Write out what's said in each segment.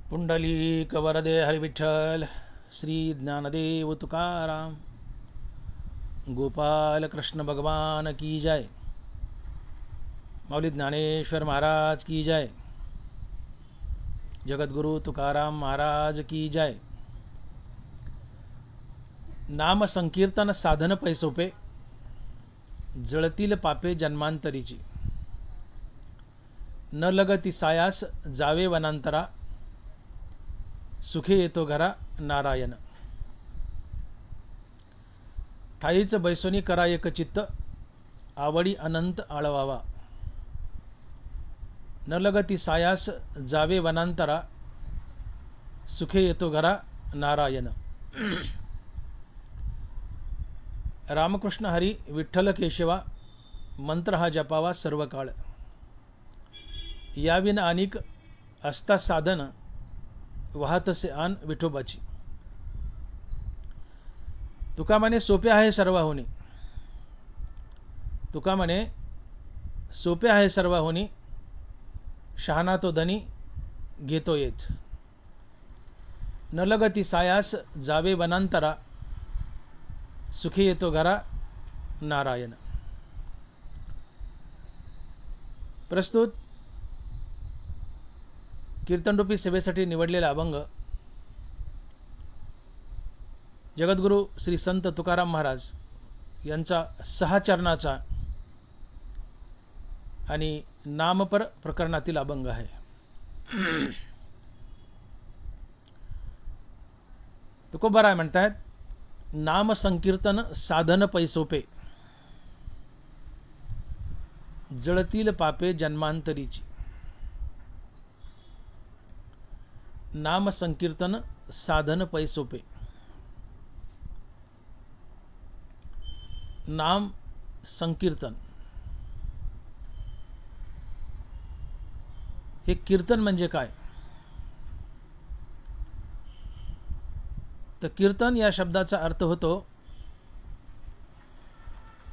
पुंडलिक वरदे हरिविठ्ठल श्री ज्ञानदेव तुकाराम गोपाल कृष्ण भगवान की जय। माऊली ज्ञानेश्वर महाराज की जय। जगद्गुरु तुकाराम महाराज की जय। नाम संकीर्तन साधन पैसोपे, जळतील पापे जन्मांतरीची। न लगती सायास जावे वनांतरा, सुखे येतो घरा नारायण। ठाईच बैसोनी करा एक चित्त, आवडी अनंत आळवावा। न लगती सायास जावे वनांतरा, सुखे येतो घरा नारायण। रामकृष्ण हरी विठ्ठल केशवा, मंत्र हा जपावा सर्व काळ। याविन अनिक असता साधन, वाहतसे आन विठोबाची। तुका म्हणे सोपे आहे सर्वाहुनी, तुका म्हणे सोपे आहे सर्वाहुनी। शहाणा तो धनी घेतो येत, न लगती सायास जावे वनांतरा, सुखी येतो घरा नारायण। प्रस्तुत कीर्तनरूपी सेवेसाठी निवडलेला अभंग जगद्गुरु श्री संत तुकाराम महाराज यांचा 6 चरणाचा आणि नामपर प्रकरणातील अभंग आहे। तुकोबाराय म्हणतात, नाम संकीर्तन साधन पैसोपे, जळतील पापे जन्मांतरीची। नाम संकीर्तन साधन पैसोपे। नाम संकीर्तन हे कीर्तन म्हणजे काय? तर कीर्तन या शब्दाचा अर्थ होतो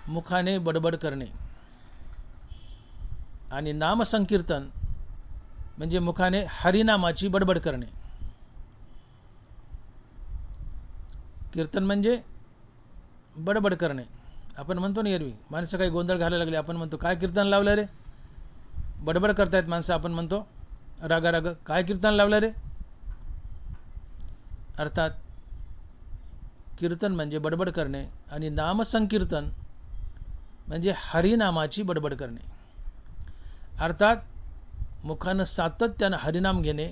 मुखाने बडबड करणे, आणि नाम संकीर्तन म्हणजे मुखाने हरिनामाची बडबड करणे। कीर्तन म्हणजे बडबड करणे। आपण म्हणतो ना, एरवी माणसं काही गोंधळ घालायला लागले, आपण म्हणतो काय कीर्तन लावलं रे? बडबड करतायत माणसं, आपण म्हणतो रागा राग काय कीर्तन लावलं रे? अर्थात कीर्तन म्हणजे बडबड करणे, आणि नाम संकीर्तन म्हणजे हरिनामाची बडबड करणे। अर्थात मुखानं सातत्यानं हरिनाम घेणे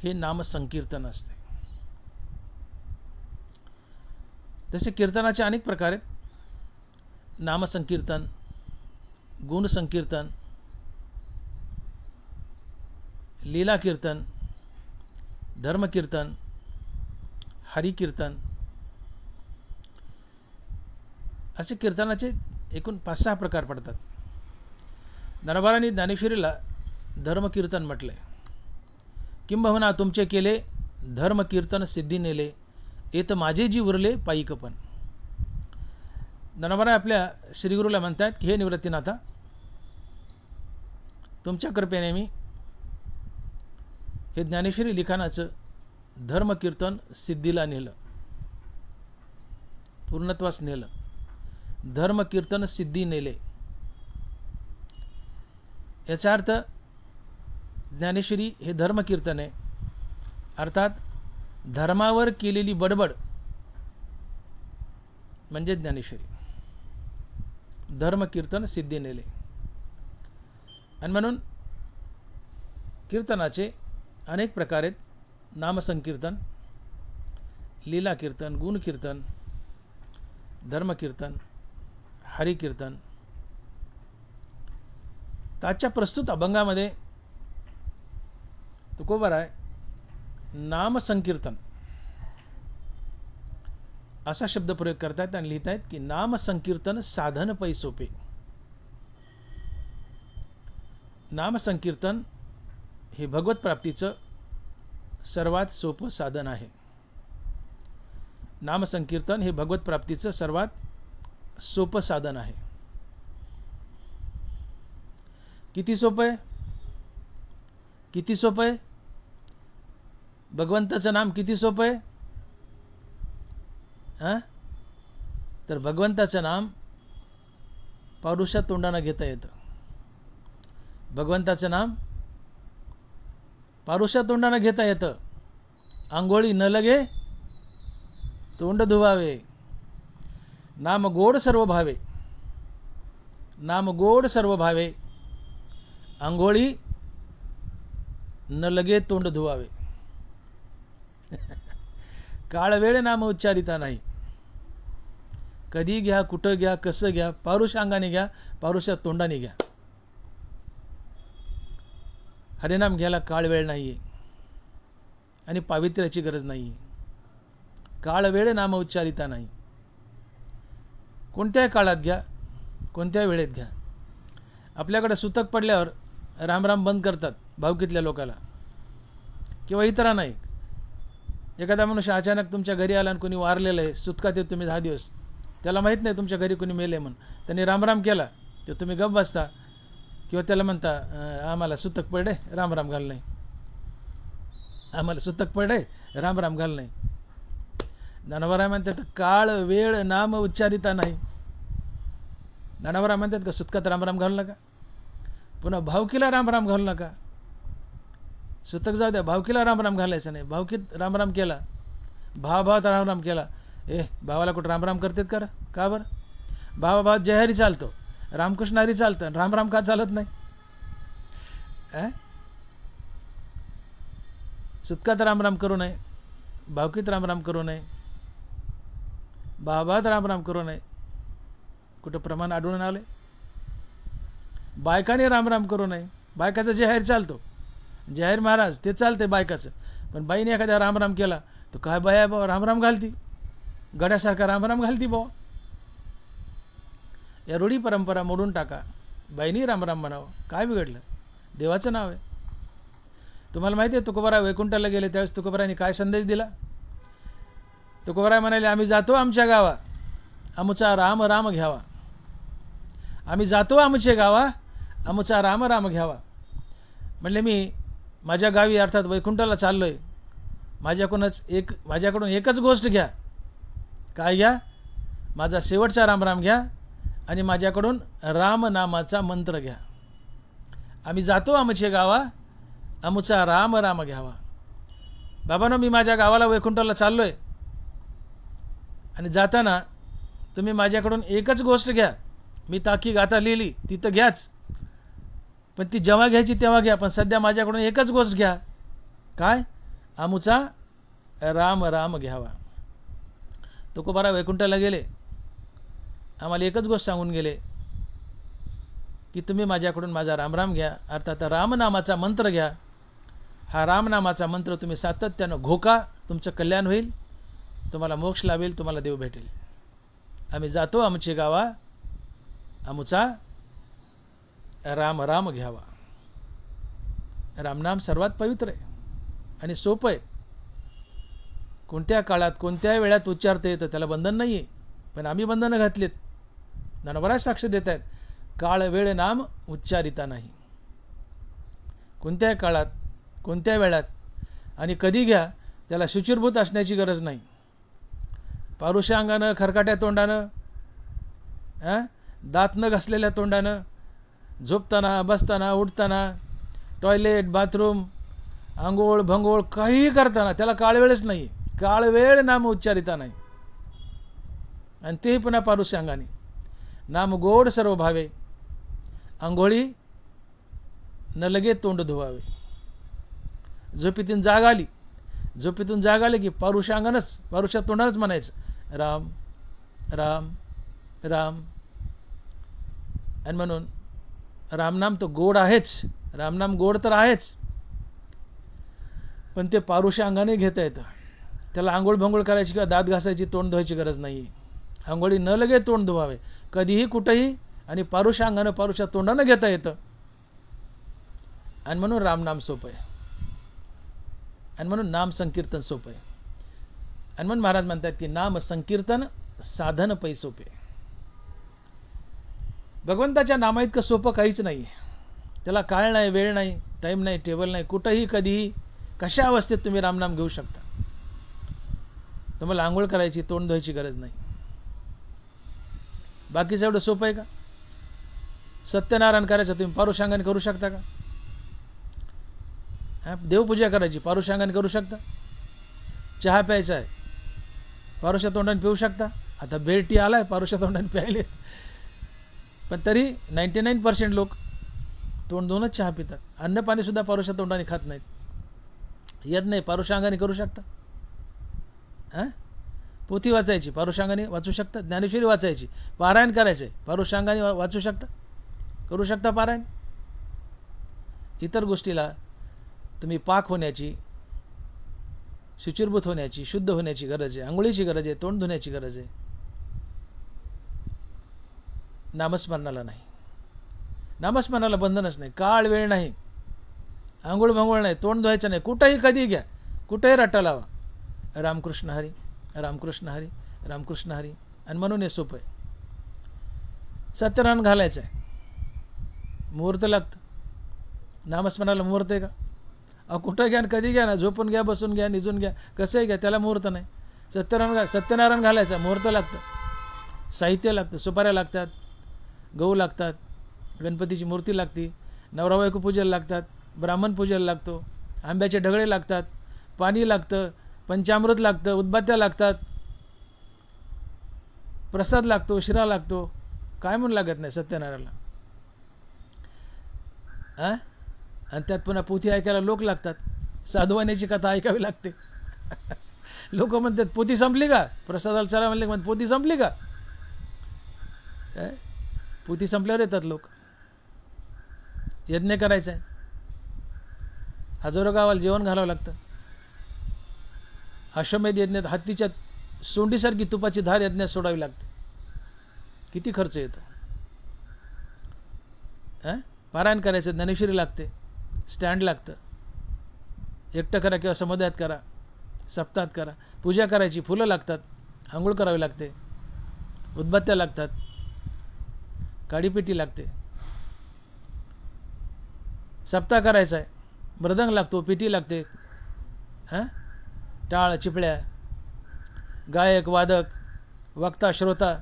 हे नाम संकीर्तन असते। तसे कीर्तनाचे अनेक प्रकार आहेत। नाम संकीर्तन, गुण संकीर्तन, लीला कीर्तन, धर्म कीर्तन, हरि कीर्तन, असे कीर्तनाचे एकूण 5-6 प्रकार पडतात। ज्ञानोबांनी ज्ञानेश्वरीला धर्म कीर्तन म्हटले। किंबहुना तुमचे केले धर्म कीर्तन सिद्धी नेले, येत माझे जी उरले पायिकपण। ज्ञानोबा आपल्या श्रीगुरूला म्हणतात की हे निवृत्तीनाथा, तुमच्या कृपेने मी हे ज्ञानेश्वरी लिखाणाचं धर्म कीर्तन सिद्धीला नेलं, पूर्णत्वास नेलं। धर्म कीर्तन सिद्धी नेले याचा अर्थ ज्ञानेश्वरी हे धर्म कीर्तन आहे। अर्थात धर्मावर केलेली बडबड म्हणजे ज्ञानेश्वरी। धर्म कीर्तन सिद्धी नेले, आणि म्हणून कीर्तनाचे अनेक प्रकार आहेत। नाम संकीर्तन, लीला कीर्तन, गुण कीर्तन, धर्म कीर्तन, हरि कीर्तन। त्याच्या प्रस्तुत अभंगामध्ये तुकोबाराय नाम संकीर्तन असा शब्द प्रयोग करतात आणि लिहित आहेत की नाम संकीर्तन साधन पैसोपे। नाम संकीर्तन हे भगवत प्राप्तीचं सर्वात सोपं साधन आहे। नाम संकीर्तन हे भगवत प्राप्तीचं सर्वात सोपं साधन आहे। किती सोपं आहे? किती सोपं आहे? भगवंताचं नाम किती सोपं आहे हां. तर भगवंताचं नाम पारुष्या तोंडानं घेता येतं. भगवंताचं नाम पारुष्या तोंडानं घेता येतं. आंघोळी न लगे तोंड धुवावे. नाम गोड सर्व भावे. नाम गोड सर्व भावे. आंघोळी न लगे तोंड धुवावे. काळ वेळ नाम उच्चारिता नाही. कधी घ्या, कुठं घ्या, कसं घ्या, पारुष्य अंगाने घ्या, पारुष्या तोंडाने घ्या. हरिनाम घ्यायला काळ वेळ नाही आहे आणि पावित्र्याची गरज नाही आहे. काळ वेळ नाम उच्चारिता नाही. कोणत्याही काळात घ्या, कोणत्याही वेळेत घ्या. आपल्याकडे सुतक पडल्यावर रामराम बंद करतात भावकीतल्या लोकाला किंवा इतरांना नाही. एखादा मनुष्य अचानक तुमच्या घरी आला आणि कोणी वारलेलं आहे, सुतकात येत तुम्ही 10 दिवस, त्याला माहीत नाही तुमच्या घरी कोणी मेले म्हणून, त्यांनी रामराम केला तर तुम्ही गप्प बसता किंवा त्याला म्हणता आम्हाला सुतक पडे रामराम घाल नाही, आम्हाला सुतक पडे रामराम घाल नाही. ज्ञानोबा म्हणतात काळ वेळ नाम उच्चारिता नाही. ज्ञानोबा म्हणतात का सुतकात रामराम घालू नका, पुन्हा भावकीला रामराम घालू नका. सुतक जाऊ द्या, भावकीला रामराम घालायचं नाही. भावकीत रामराम केला, भावाभावात रामराम केला, भावाला कुठं रामराम करतात का बरं? भावाभावात जयहरी चालतो, रामकृष्ण हरी चालतं, रामराम का चालत नाही? सुतकात रामराम करू नये, भावकीत रामराम करू नये, भावाभावात रामराम करू नये. कुठं प्रमाण आढळून आले? बायकाने रामराम करू नये. बायकाचा जयहरी चालतो, जयहर महाराज ते चालते बायकाचं, पण बाईने एखाद्या रामराम केला तर काय बाया बाबा रामराम घालती, गड्यासारखा रामराम घालती बाबा. या रूढी परंपरा मोडून टाका. बाईनी रामराम म्हणावं, काय बिघडलं? देवाचं नाव आहे. तुम्हाला माहिती आहे तुकोबाराय वैकुंठाला गेले त्यावेळेस तुकोबारायांनी काय संदेश दिला? तुकोबाराय म्हणाले आम्ही जातो आमच्या गावा, आमचा राम राम घ्यावा. आम्ही जातो आमचे गावा, आमचा राम राम घ्यावा. म्हणले मी माझ्या गावी अर्थात वैकुंठाला चाललोय, माझ्याकडून एकच गोष्ट घ्या. काय घ्या? माझा शेवटचा रामराम घ्या आणि माझ्याकडून रामनामाचा मंत्र घ्या. आम्ही जातो आमचे गावा, आमचा राम राम घ्यावा. बाबांनो मी माझ्या गावाला वैकुंठाला चाललोय आणि जाताना तुम्ही माझ्याकडून एकच गोष्ट घ्या. मी ताकी गाथा लिहिली ती तर घ्याच, पण ती जेव्हा घ्यायची तेव्हा घ्या, पण सध्या माझ्याकडून एकच गोष्ट घ्या. काय? आमुचा राम राम घ्यावा. तुकोबाराय वैकुंठाला गेले, आम्हाला एकच गोष्ट सांगून गेले की तुम्ही माझ्याकडून माझा रामराम घ्या, अर्थात रामनामाचा मंत्र घ्या. हा रामनामाचा मंत्र तुम्ही सातत्यानं घोका, तुमचं कल्याण होईल, तुम्हाला मोक्ष लाभेल, तुम्हाला देव भेटेल. आम्ही जातो आमचे गावा, आमुचा राम राम घ्यावा. रामनाम सर्वात पवित्र आहे आणि सोपं आहे. कोणत्या काळात कोणत्या वेळात उच्चारता येतं, त्याला बंधन नाही आहे, पण आम्ही बंधनं घातलीत. ज्ञानोबा साक्ष देत आहेत, काळ वेळ नाम उच्चारिता नाही. कोणत्याही काळात कोणत्या वेळात आणि कधी घ्या, त्याला शुचिरभूत असण्याची गरज नाही. पारुष्या अंगानं, खरकाट्या तोंडानं, दात न घासलेल्या तोंडानं, झोपताना, बसताना, उठताना, टॉयलेट, बाथरूम, आंघोळ भंगोळ काहीही करताना त्याला काळवेळच नाही. काळवेळ नाम उच्चारिता नाही, आणि तेही पुन्हा पारुष्य अंगाने. नाम गोड सर्व भावे, आंघोळी न लगे तोंड धुवावे. झोपेतून जाग आली की पारुष्य अंगानच, पारुष्या तोंडानच म्हणायचं राम राम राम. आणि म्हणून रामनाम तो गोड आहेच, रामनाम गोड तर आहेच, पण ते पारुष्य अंगाने घेता येतं. त्याला आंघोळ भंगोळ करायची किंवा दात घासायची, तोंड धुवायची गरज नाही. आंघोळी न लगे तोंड धुवावे, कधीही कुठेही, आणि पारुष्य अंगानं पारुष्या तोंडानं घेता येतं. आणि म्हणून रामनाम सोपं आहे, आणि म्हणून नाम संकीर्तन सोपं आहे. आणि म्हणून महाराज म्हणतात की नाम संकीर्तन साधन पै सोपे. भगवंताच्या नामा इतकं सोपं काहीच नाही. त्याला काळ नाही, वेळ नाही, टाईम नाही, टेबल नाही, कुठंही कधीही कशा अवस्थेत तुम्ही रामनाम घेऊ शकता. तुम्हाला आंघोळ करायची, तोंड धुवायची गरज नाही. बाकीचं एवढं सोपं आहे का? सत्यनारायण करायचं तुम्ही पारुषांगाने करू शकता का? देवपूजा करायची पारुषांगाने करू शकता. चहा प्यायचा आहे पारुषा तोंडाने पिऊ शकता. आता बेरटी आलाय पारुषा तोंडाने प्यायले, पण तरी 99% लोक तोंड धुवूनच चहा पितात. अन्न पाणी सुद्धा पारुषा तोंडाने खात नाहीत. येत नाही पारुषांगाने करू शकता. पोथी वाचायची पारुषांगाने वाचू शकता. ज्ञानेश्वरी वाचायची, पारायण करायचे पारुषांगाने वाचू शकता, करू शकता पारायण. इतर गोष्टीला तुम्ही पाक होण्याची, शुचिर्भूत होण्याची, शुद्ध होण्याची गरज आहे. आंघोळीची गरज आहे, तोंड धुण्याची गरज आहे. नामस्मरणाला नाही. नामस्मरणाला बंधनच नाही, काळ वेळ नाही, आंघोळ भांघोळ नाही, तोंड धुवायचं नाही. कुठंही कधी घ्या, कुठंही रट्टा लावा, रामकृष्ण हरी रामकृष्ण हरी रामकृष्ण हरी. आणि म्हणून हे सोपं आहे. सत्यनारायण घालायचं आहे, मुहूर्त लागतं. नामस्मरणाला मुहूर्त आहे का? कुठं घ्या, कधी घ्या ना, झोपून घ्या, बसून घ्या, निजून घ्या, कसंही घ्या, त्याला मुहूर्त नाही. सत्यनारायण घालायचं, मुहूर्त लागतं, साहित्य लागतं, सुपाऱ्या लागतात, गहू लागतात, गणपतीची मूर्ती लागते, नवरा बायको पूजेला लागतात, ब्राह्मण पूजेला लागतो, आंब्याचे ढगळे लागतात, पाणी लागतं, पंचामृत लागतं, उदबत्त्या लागतात, प्रसाद लागतो, शिरा लागतो. काय म्हणून लागत नाही सत्यनारायणला? आणि त्यात पुन्हा पोथी ऐकायला लोक लागतात, साधुवाण्याची कथा ऐकावी लागते. लोक म्हणतात पोथी संपली का? प्रसादाला चला म्हणले म्हणतात पोथी संपली का? पोथी संपल्यावर येतात लोक. यज्ञ करायचा आहे, हजारो गावाला जेवण घालावं लागतं. अश्वमेध यज्ञात हत्तीच्या सोंडीसारखी तुपाची धार यज्ञात सोडावी लागते. किती खर्च येतो. पारायण करायचं, ज्ञानेश्वरी लागते, स्टँड लागतं. एकटं करा किंवा समुदायात करा, सप्ताहात करा. पूजा करायची, फुलं लागतात, आंघोळ करावी लागते, उदबत्त्या लागतात, काडीपेटी लागते. सप्ताह करायचा आहे, मृदंग लागतो, पेटी लागते, टाळ, चिपळ्या, गायक, वादक, वक्ता, श्रोता,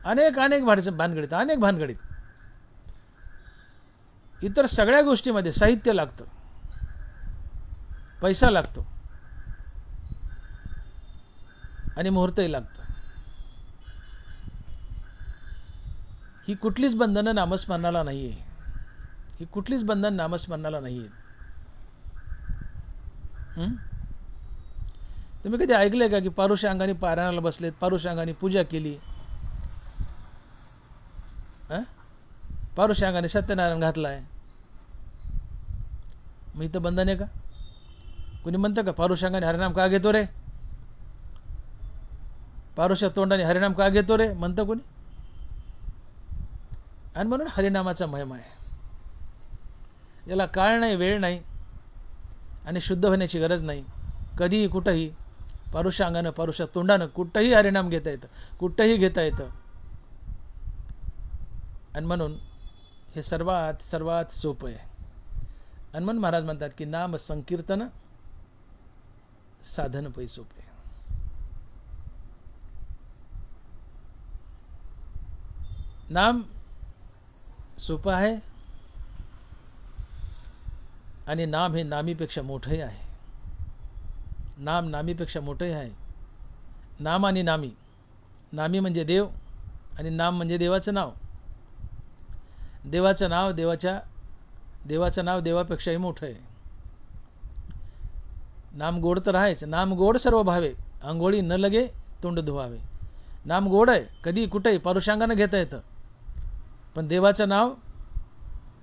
अनेक भानगडीत, अनेक भानगडीत. इतर सगळ्या गोष्टीमध्ये साहित्य लागतं, पैसा लागतो आणि मुहूर्तही लागतं. ही कुठलीच बंधनं नामस्मरणाला नाही आहे. ही कुठलीच बंधन नामस्मरणाला नाही आहे. तुम्ही कधी ऐकलंय का की पारुषांगाने पारायणाला बसलेत, पारुषांगाने पूजा केली, पारुषांगाने सत्यनारायण घातलाय, मग इथं बंधन आहे का? कोणी म्हणतं का पारुषांगाने हरिनाम का घेतो रे? पारुषा तोंडाने हरिनाम का घेतो रे म्हणतं कोणी? आणि म्हणून हरिनामाचा महिमा आहे. याला काळ नाही, वेळ नाही आणि शुद्ध होण्याची गरज नाही. कधीही कुठंही पारुषांगानं, पारुषा तोंडानं कुठंही हरिनाम घेता येतं, कुठंही घेता येतं. आणि म्हणून हे सर्वात सर्वात सोपं आहे. आणि म्हणून महाराज म्हणतात की नाम संकीर्तन साधन पै सोपे. नाम सोपं आहे आणि नाम हे नामीपेक्षा मोठंही आहे. नाम नामीपेक्षा मोठंही आहे. नाम आणि नामी, नामी म्हणजे देव आणि नाम म्हणजे देवाचं नाव. देवाचं नाव देवापेक्षाही मोठं आहे. नाम गोड तर आहेच. नाम गोड सर्व भावे, आंघोळी न लगे तोंड धुवावे. नाम गोड आहे, कधी कुठेही पारुषांगानं घेता येतं, पण देवाचं नाव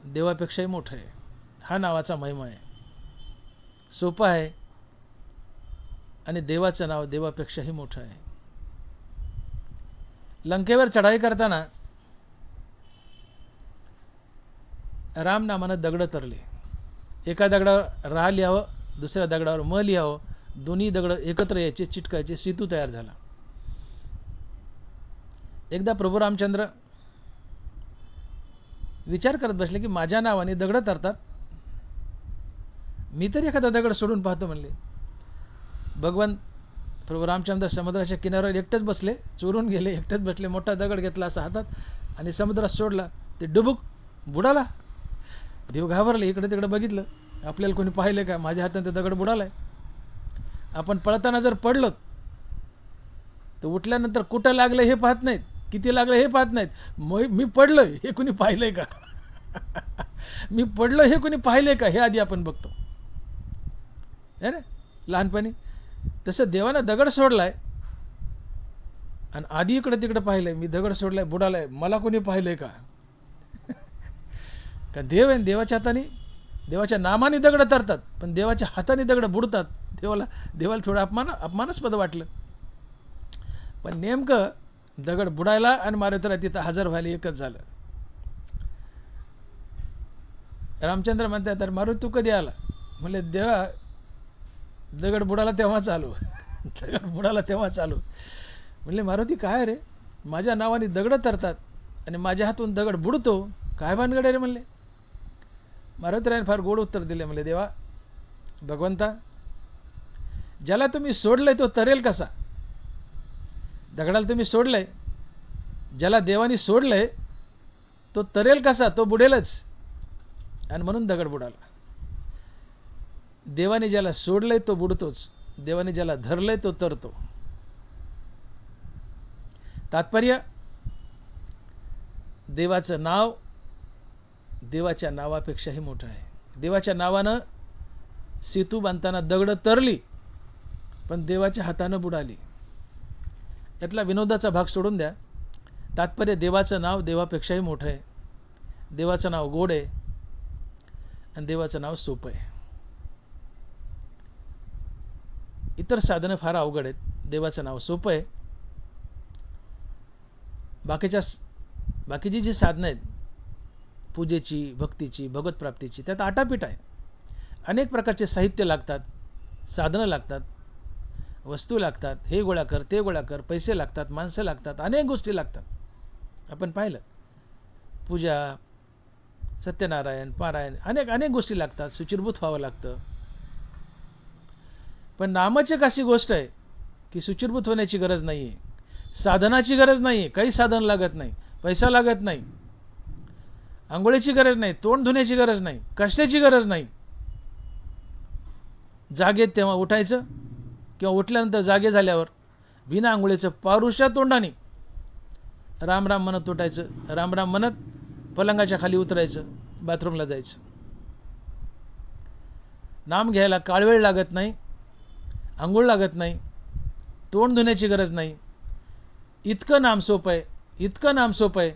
देवापेक्षाही मोठं आहे. हा नावाचा महिमा आहे. सोपं आहे आणि देवाचं नाव देवापेक्षाही मोठं आहे. लंकेवर चढाई करताना राम नामानं दगड तरले. एका दगडावर रा लिहावं, दुसऱ्या दगडावर म लिहावं, दोन्ही दगड एकत्र यायचे, चिटकायचे, सेतू तयार झाला. एकदा प्रभू रामचंद्र विचार करत बसले की माझ्या नावाने दगड तरतात, मी तरी एखादा दगड सोडून पाहतो म्हणले. भगवान प्रभू रामचंद्र समुद्राच्या किनाऱ्यावर एकटेच बसले, चोरून गेले, एकटेच बसले. मोठा दगड घेतला असा हातात आणि समुद्रात सोडला. ते डुबुक बुडाला. देव घाबरले, इकडे तिकडे बघितलं, आपल्याला कोणी पाहिलं का, माझ्या हातात ते दगड बुडालाय. आपण पळताना जर पडलो तर उठल्यानंतर कुठं लागलं हे पाहत नाहीत, किती लागलं हे पाहत नाहीत. मी पडलोय हे कोणी पाहिलंय का मी पडलो हे कोणी पाहिलंय का हे आधी आपण बघतो, है ना. लहानपणी तसं देवानं दगड सोडलाय आणि आधी इकडे तिकडे पाहिलंय, मी दगड सोडलाय, बुडालाय, मला कोणी पाहिलंय का का देव आहे. देवाच्या हाताने, देवाच्या नामाने दगड तरतात, पण देवाच्या हाताने दगड बुडतात. देवाला थोडं अपमानास्पद वाटलं. पण नेमकं दगड बुडायला आणि मारुतीला तिथं हजर व्हायला एकच झालं. रामचंद्र म्हणतात, तर मारुती तू कधी आला? म्हणले, देवा दगड बुडाला तेव्हाच आलो दगड बुडाला तेव्हाच आलो. म्हणले, मारुती काय रे, माझ्या नावाने दगड तरतात आणि माझ्या हातून दगड बुडतो, काय भानगड रे म्हणले. मारुतीरायाने फार गोड उत्तर दिले. म्हणले, देवा भगवंता, ज्याला तुम्ही सोडलंय तो तरेल कसा? दगडाला तुम्ही सोडलंय, ज्याला देवानी सोडलंय तो तरेल कसा? तो बुडेलच. आणि म्हणून दगड बुडाला. देवाने ज्याला सोडलंय तो बुडतोच, देवाने ज्याला धरलंय तो तरतो. तात्पर्य, देवाचं नाव देवाच्या नावापेक्षाही मोठं आहे. देवाच्या नावानं सेतू बांधताना दगड तरली, पण देवाच्या हातानं बुडाली. यातला विनोदाचा भाग सोडून द्या. तात्पर्य, देवाचं नाव देवापेक्षाही मोठं आहे. देवाचं नाव गोड आहे आणि देवाचं नाव सोपं आहे. इतर साधनं फार अवघड आहेत, देवाचं नाव सोपं आहे. बाकीची जी साधनं आहेत, पूजेची, भक्तीची, भगवत प्राप्तीची, त्यात आटापीट आहे. अनेक प्रकारचे साहित्य लागतात, साधनं लागतात, वस्तू लागतात, हे गोळा कर, ते गोळा कर, पैसे लागतात, माणसं लागतात, अनेक गोष्टी लागतात. आपण पाहिलं, पूजा, सत्यनारायण, पारायण, अनेक गोष्टी लागतात, शुचिर्भूत व्हावं लागतं. पण नामच अशी गोष्ट आहे की शुचिर्भूत होण्याची गरज नाही आहे, साधनाची गरज नाही आहे, काही साधन लागत नाही, पैसा लागत नाही, आंघोळीची गरज नाही, तोंड धुण्याची गरज नाही, कशाची गरज नाही. जागेत तेव्हा उठायचं किंवा उठल्यानंतर जागे झाल्यावर बिना आंघोळीचं पारुष्या तोंडाने राम राम म्हणत उठायचं, राम राम म्हणत पलंगाच्या खाली उतरायचं, बाथरूमला जायचं. नाम घ्यायला काळवेळ लागत नाही, आंघोळ लागत नाही, तोंड धुण्याची गरज नाही. इतकं नाम सोपं आहे, इतकं नाम सोपं आहे.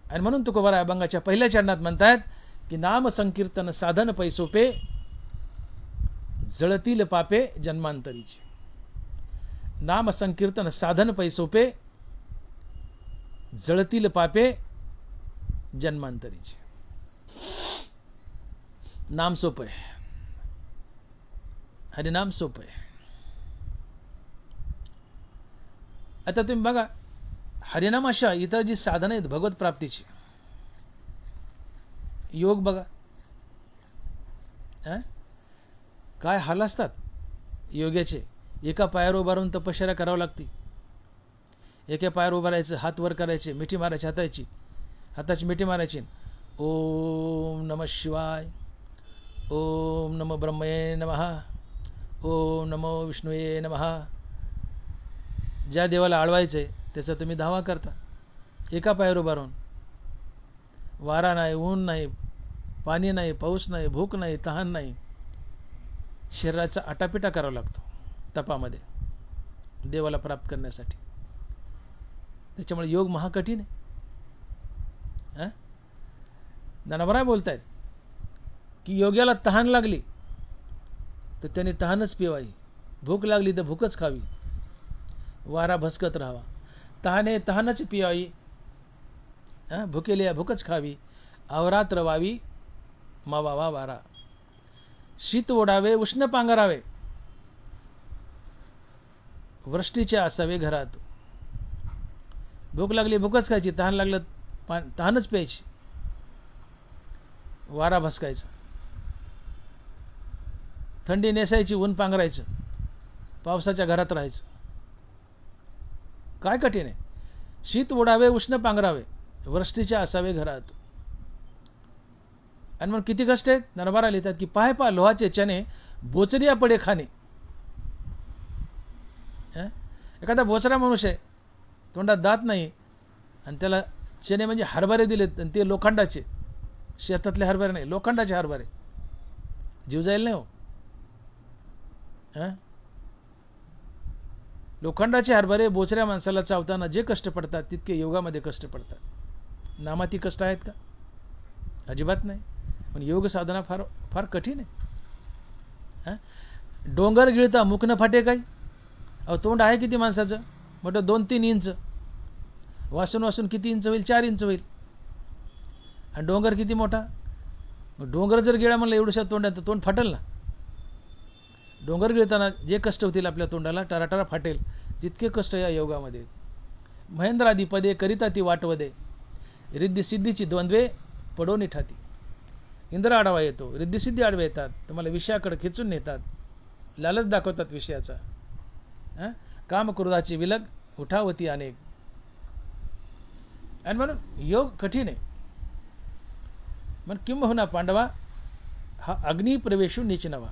आणि म्हणून तुकोबाराय अभंगाच्या पहिल्या चरणात म्हणतात की नाम संकीर्तन साधन पै सोपे, जळतील पापे जन्मांतरीचे. नाम संकीर्तन साधन पै सोपे, जळतील पापे जन्मांतरीचे. नाम सोपं आहे, हरिनाम सोपं आहे. आता तुम्ही बघा, हरिनामाशा इतर जी साधनं आहेत भगवत प्राप्तीची, योग बघा, काय हाल असतात योग्याचे. एका पायावर उभा राहून तपश्चर्या करावं लागते. एका पायावर उभं राहायचं, हात वर करायचे, मिठी मारायची, हाताची मिठी मारायची. ओम नमः शिवाय, ओम नमो ब्रह्मये नमः, ओम नमो विष्णुये नमः. ज्या देवाला आळवायचं आहे त्याचा तुम्ही धावा करता एका पायावर उभा राहून. वारा नाही, ऊन नाही, पाणी नाही, पाऊस नाही, भूक नाही, तहान नाही, शरीराचा आटापिटा करावा लागतो तपामध्ये देवाला प्राप्त करण्यासाठी. त्याच्यामुळे योग महाकठीण आहे. ज्ञानोबा बोलतायत की योग्याला तहान लागली तर त्याने तहानच पिवावी, भूक लागली तर भूकच खावी, वारा भसकत राहावा. तहानच पिवावी, भुकेली भूकच खावी, अवरात्र वावी मावावा वारा. शीत ओढावे, उष्ण पांघरावे, वृष्टीचे असावे घरात. भूक लागली भूकच खायची, तहान लागलं तहानच प्यायची, वारा भसकायचा. थंडी नेसायची, ऊन पांघरायचं, पावसाच्या घरात राहायचं. काय कठीण आहे? शीत ओढावे उष्ण पांघरावे, वृष्टीच्या असावे घरात. आणि मग किती कष्ट आहेत? नरबारा लिहितात की पाय पा लोहाचे चणे बोचरिया पडे खाणे. एखादा बोचरा माणूस आहे, तोंडात दात नाही, आणि त्याला चणे म्हणजे हरभरे दिलेत, आणि ते लोखंडाचे, शेतातले हरभरे नाही, लोखंडाचे हरभरे, जीव जाईल नाही हो. लोखंडाचे हरभरे बोचऱ्या माणसाला चावताना जे कष्ट पडतात तितके योगामध्ये कष्ट पडतात. नामाती कष्ट आहेत का? अजिबात नाही. पण योग साधना फार फार कठीण आहे. डोंगर गिळता मुख न फाटे काय? अहो तोंड आहे किती माणसाचं? मोठं 2-3 इंच, वासून वासून किती इंच होईल? 4 इंच होईल. आणि डोंगर किती मोठा? मग डोंगर जर गिळा म्हणलं एवढ्याशा तोंडात, तर तोंड फाटेल ना. डोंगर गिळताना जे कष्ट होतील आपल्या तोंडाला, टराटरा फाटेल, तितके कष्ट या योगामध्ये. महेंद्रादी पदे करिता ती वाटवदे, रिद्धी सिद्धीची द्वंद्वे पडोनी ठाती. इंद्र आडवा येतो, रिद्धी सिद्धी आडवे येतात, तुम्हाला विषयाकडे खेचून नेतात, लालच दाखवतात विषयाचा. काम क्रोधाची विलग उठावती अनेक. आणि म्हणून योग कठीण आहे. मग किंबहुना पांडवा हा अग्नी प्रवेशू नीच नवा.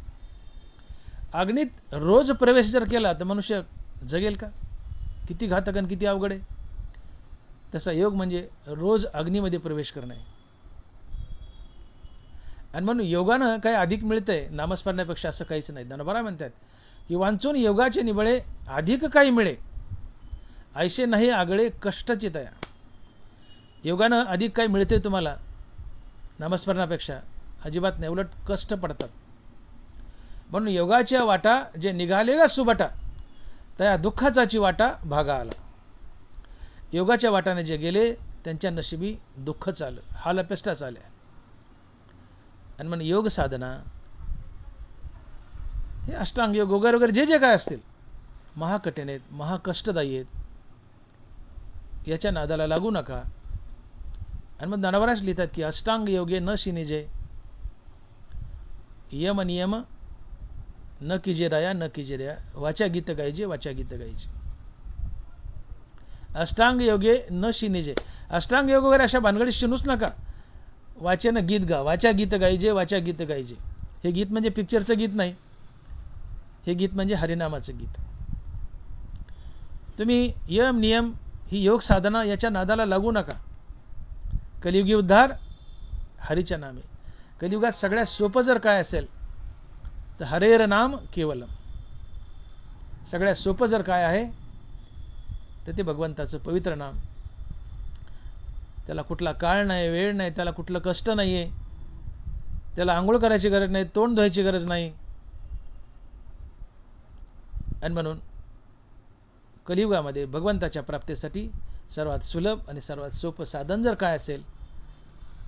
अग्नीत रोज प्रवेश जर केला तर मनुष्य जगेल का? किती घातक आणि किती अवघड आहे. तसा योग म्हणजे रोज अग्नीमध्ये प्रवेश करणे. आणि म्हणून योगानं काय अधिक मिळतंय नामस्मरणापेक्षा? असं काहीच नाही. दनबरा म्हणतात की वांचून योगाचे निबळे अधिक काही मिळे, ऐसे नाही आगळे कष्टाची तया. योगानं अधिक काही मिळते तुम्हाला नामस्मरणापेक्षा? अजिबात नाही, उलट कष्ट पडतात. म्हणून योगाच्या वाटा जे निघाले का सुबटा, त्या दुःखाचाची वाटा भागा आला. योगाच्या वाटाने जे गेले त्यांच्या नशिबी दुःखच आलं, हालअपेष्टाच आल्या. आणि म्हणून योग साधना हे अष्टांग योग वगैरे वगैरे जे जे काय असतील, महाकठीण आहेत, महाकष्टदायी आहेत. याच्या नादाला लागू नका. आणि मग ज्ञानवराच लिहितात की अष्टांग योगे न शिनिजे, यम नियम न कीजे राया न कीजे रया, वाचा गीत गायजे वाचा गीत गायजे. अष्टांग योगे न शिनिजे. अष्टांग योग वगैरे अशा भानगडीत शिनूच नका. वाचेनं गीत गा, वाचा गीत गायजे वाचा गीत गायजे. हे गीत म्हणजे पिक्चरचं गीत नाही, हे गीत म्हणजे हरिनामाचं गीत. तुम्ही यम नियम ही योग साधना याच्या नादाला लागू नका. कलियुगी उद्धार हरीच्या नामे. कलियुगात सगळ्यात सोपं जर काय असेल तर हरेर नाम केवलम. सगळ्यात सोपं जर काय आहे तर ते भगवंताचं पवित्र नाम. त्याला कुठला काळ नाही, वेळ नाही, त्याला कुठलं कष्ट नाही आहे, त्याला आंघोळ करायची गरज नाही, तोंड धुवायची गरज नाही. आणि म्हणून कलियुगामध्ये भगवंताच्या प्राप्तीसाठी सर्वात सुलभ आणि सर्वात सोपं साधन जर काय असेल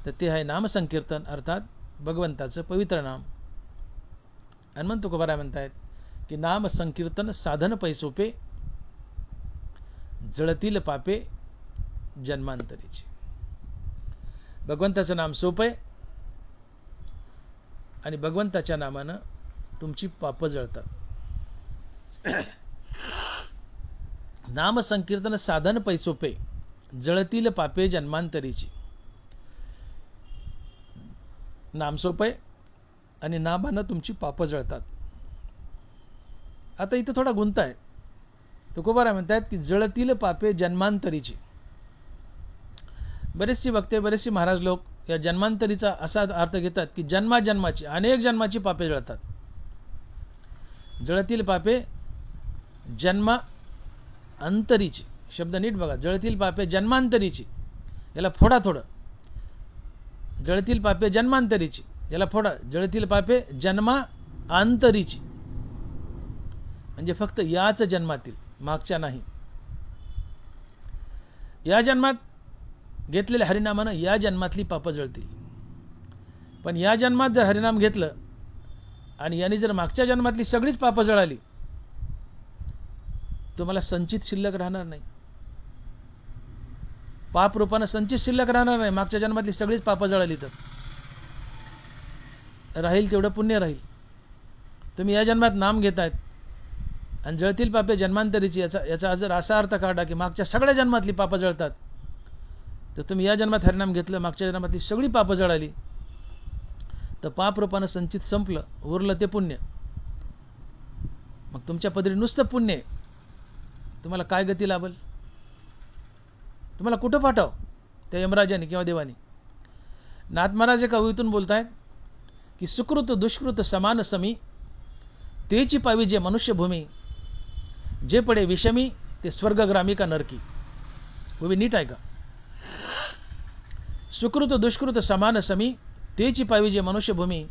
तर ते आहे नामसंकीर्तन, अर्थात भगवंताचं पवित्र नाम. आणि म्हणून तुकोबाराय म्हणतायत की नाम संकीर्तन साधन पै सोपे, जळतील पापे जन्मांतरीची. भगवंताचं नाम सोपं आहे आणि भगवंताच्या नामानं तुमची पापं जळतात. नाम संकीर्तन साधन पै सोपे, जळतील पापे जन्मांतरीची. नाम सोपं आहे आणि नामानं तुमची पापं जळतात. आता इथं थोडा गुंता आहे. तुकोबाराय म्हणतात की जळतील पापे जन्मांतरीची. बरेचसे वक्ते, बरेचसे महाराज लोक या जन्मांतरीचा असा अर्थ घेतात की जन्माजन्माची, अनेक जन्माची पापे जळतात. जळतील पापे जन्मा अंतरीची शब्द नीट बघा. जळतील पापे जन्मांतरीची, याला फोडा थोडं. जळतील पापे जन्मांतरीची, याला फोडा. जळतील पापे जन्मा अंतरीची, म्हणजे फक्त याच जन्मातील, मागच्या नाही. या जन्मात घेतलेल्या हरिनामानं या जन्मातली पापं जळतील. पण या जन्मात जर हरिनाम घेतलं आणि याने जर मागच्या जन्मातली सगळीच पापं जळाली, तुम्हाला संचित शिल्लक राहणार नाही. पाप रूपानं संचित शिल्लक राहणार नाही. मागच्या जन्मातली सगळीच पापं जळाली तर राहील तेवढं पुण्य राहील. तुम्ही या जन्मात नाम घेतायत आणि जळतील पापे जन्मांतरीची, याचा जर असा अर्थ काढा की मागच्या सगळ्या जन्मातली पापं जळतात, तर तुम्ही या जन्मात हरिनाम घेतलं, मागच्या जन्मातली सगळी पापं जळाली, तर पाप रूपानं संचित संपलं, उरलं ते पुण्य. मग तुमच्या पदरी नुसतं पुण्य, तुम्हाला काय गती लाभल? तुम्हाला कुठं पाठव त्या यमराजाने किंवा देवानी? नाथ महाराज एका ओळीतून बोलतायत की सुकृत दुष्कृत समान समी, तेची पावी जे मनुष्यभूमी, जे पडे विषमी ते स्वर्गग्रामी का नरकी. उभी नीट आहे का? सुकृत दुष्कृत समान समी, तेची पावी जे मनुष्यभूमी,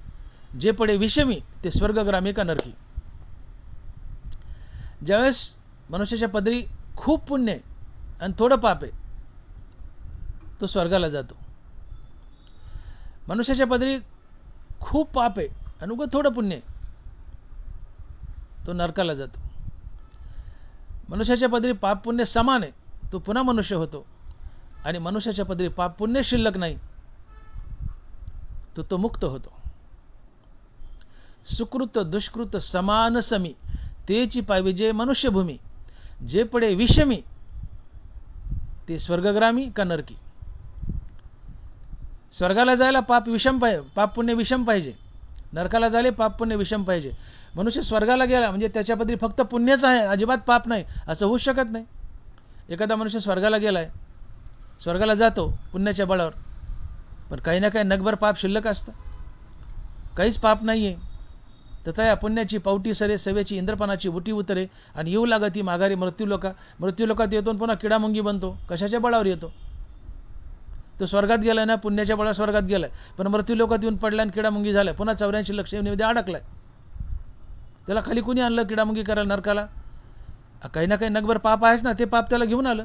जे पडे विषमी ते स्वर्गग्रामी का नरकी. ज्यावेळेस मनुष्याच्या पदरी खूप पुण्य आणि थोडं पाप आहे, तो स्वर्गाला जातो. मनुष्याच्या पदरी खूप पाप आहे आणि उगं थोडं पुण्य आहे, तो नरकाला जातो. मनुष्याच्या पदरी पाप पुण्य समान आहे, तो पुन्हा मनुष्य होतो. आणि मनुष्याच्या पदरी पाप पुण्य शिल्लक नाही, तो मुक्त होतो. सुकृत दुष्कृत समान समी, तेची पावी जे मनुष्यभूमी, जे पडे विषमी ते स्वर्गग्रामी का नरकी. स्वर्गाला जायला पाप पुण्य विषम पाहिजे, नरकाला जायला पाप पुण्य विषम पाहिजे. मनुष्य स्वर्गाला गेला म्हणजे त्याच्या पदरी फक्त पुण्यच आहे, अजिबात पाप नाही, असं होऊच शकत नाही. एखादा मनुष्य स्वर्गाला गेलाय, स्वर्गाला जातो पुण्याच्या बळावर, पण काही ना काही नगभर पाप शिल्लक असतं, काहीच पाप नाही आहे. तर त्या पुण्याची पावटी सरे, सवेची इंद्रपणाची बुटी उतरे आणि येऊ लागती माघारी मृत्यूलोकात येतो पुन्हा किडामुंगी बनतो. कशाच्या बळावर येतो? तो स्वर्गात गेलाय ना, पुण्याच्या बळावर स्वर्गात गेलाय, पण मृत्यूलोकात येऊन पडला आणि किडामुंगी झालाय, पुन्हा 84 लक्ष योनीमध्ये अडकलाय. त्याला खाली कुणी आणलं किडामुंगी करायला नरकाला? काही ना काही नगभर पाप आहेच ना, ते पाप त्याला घेऊन आलं.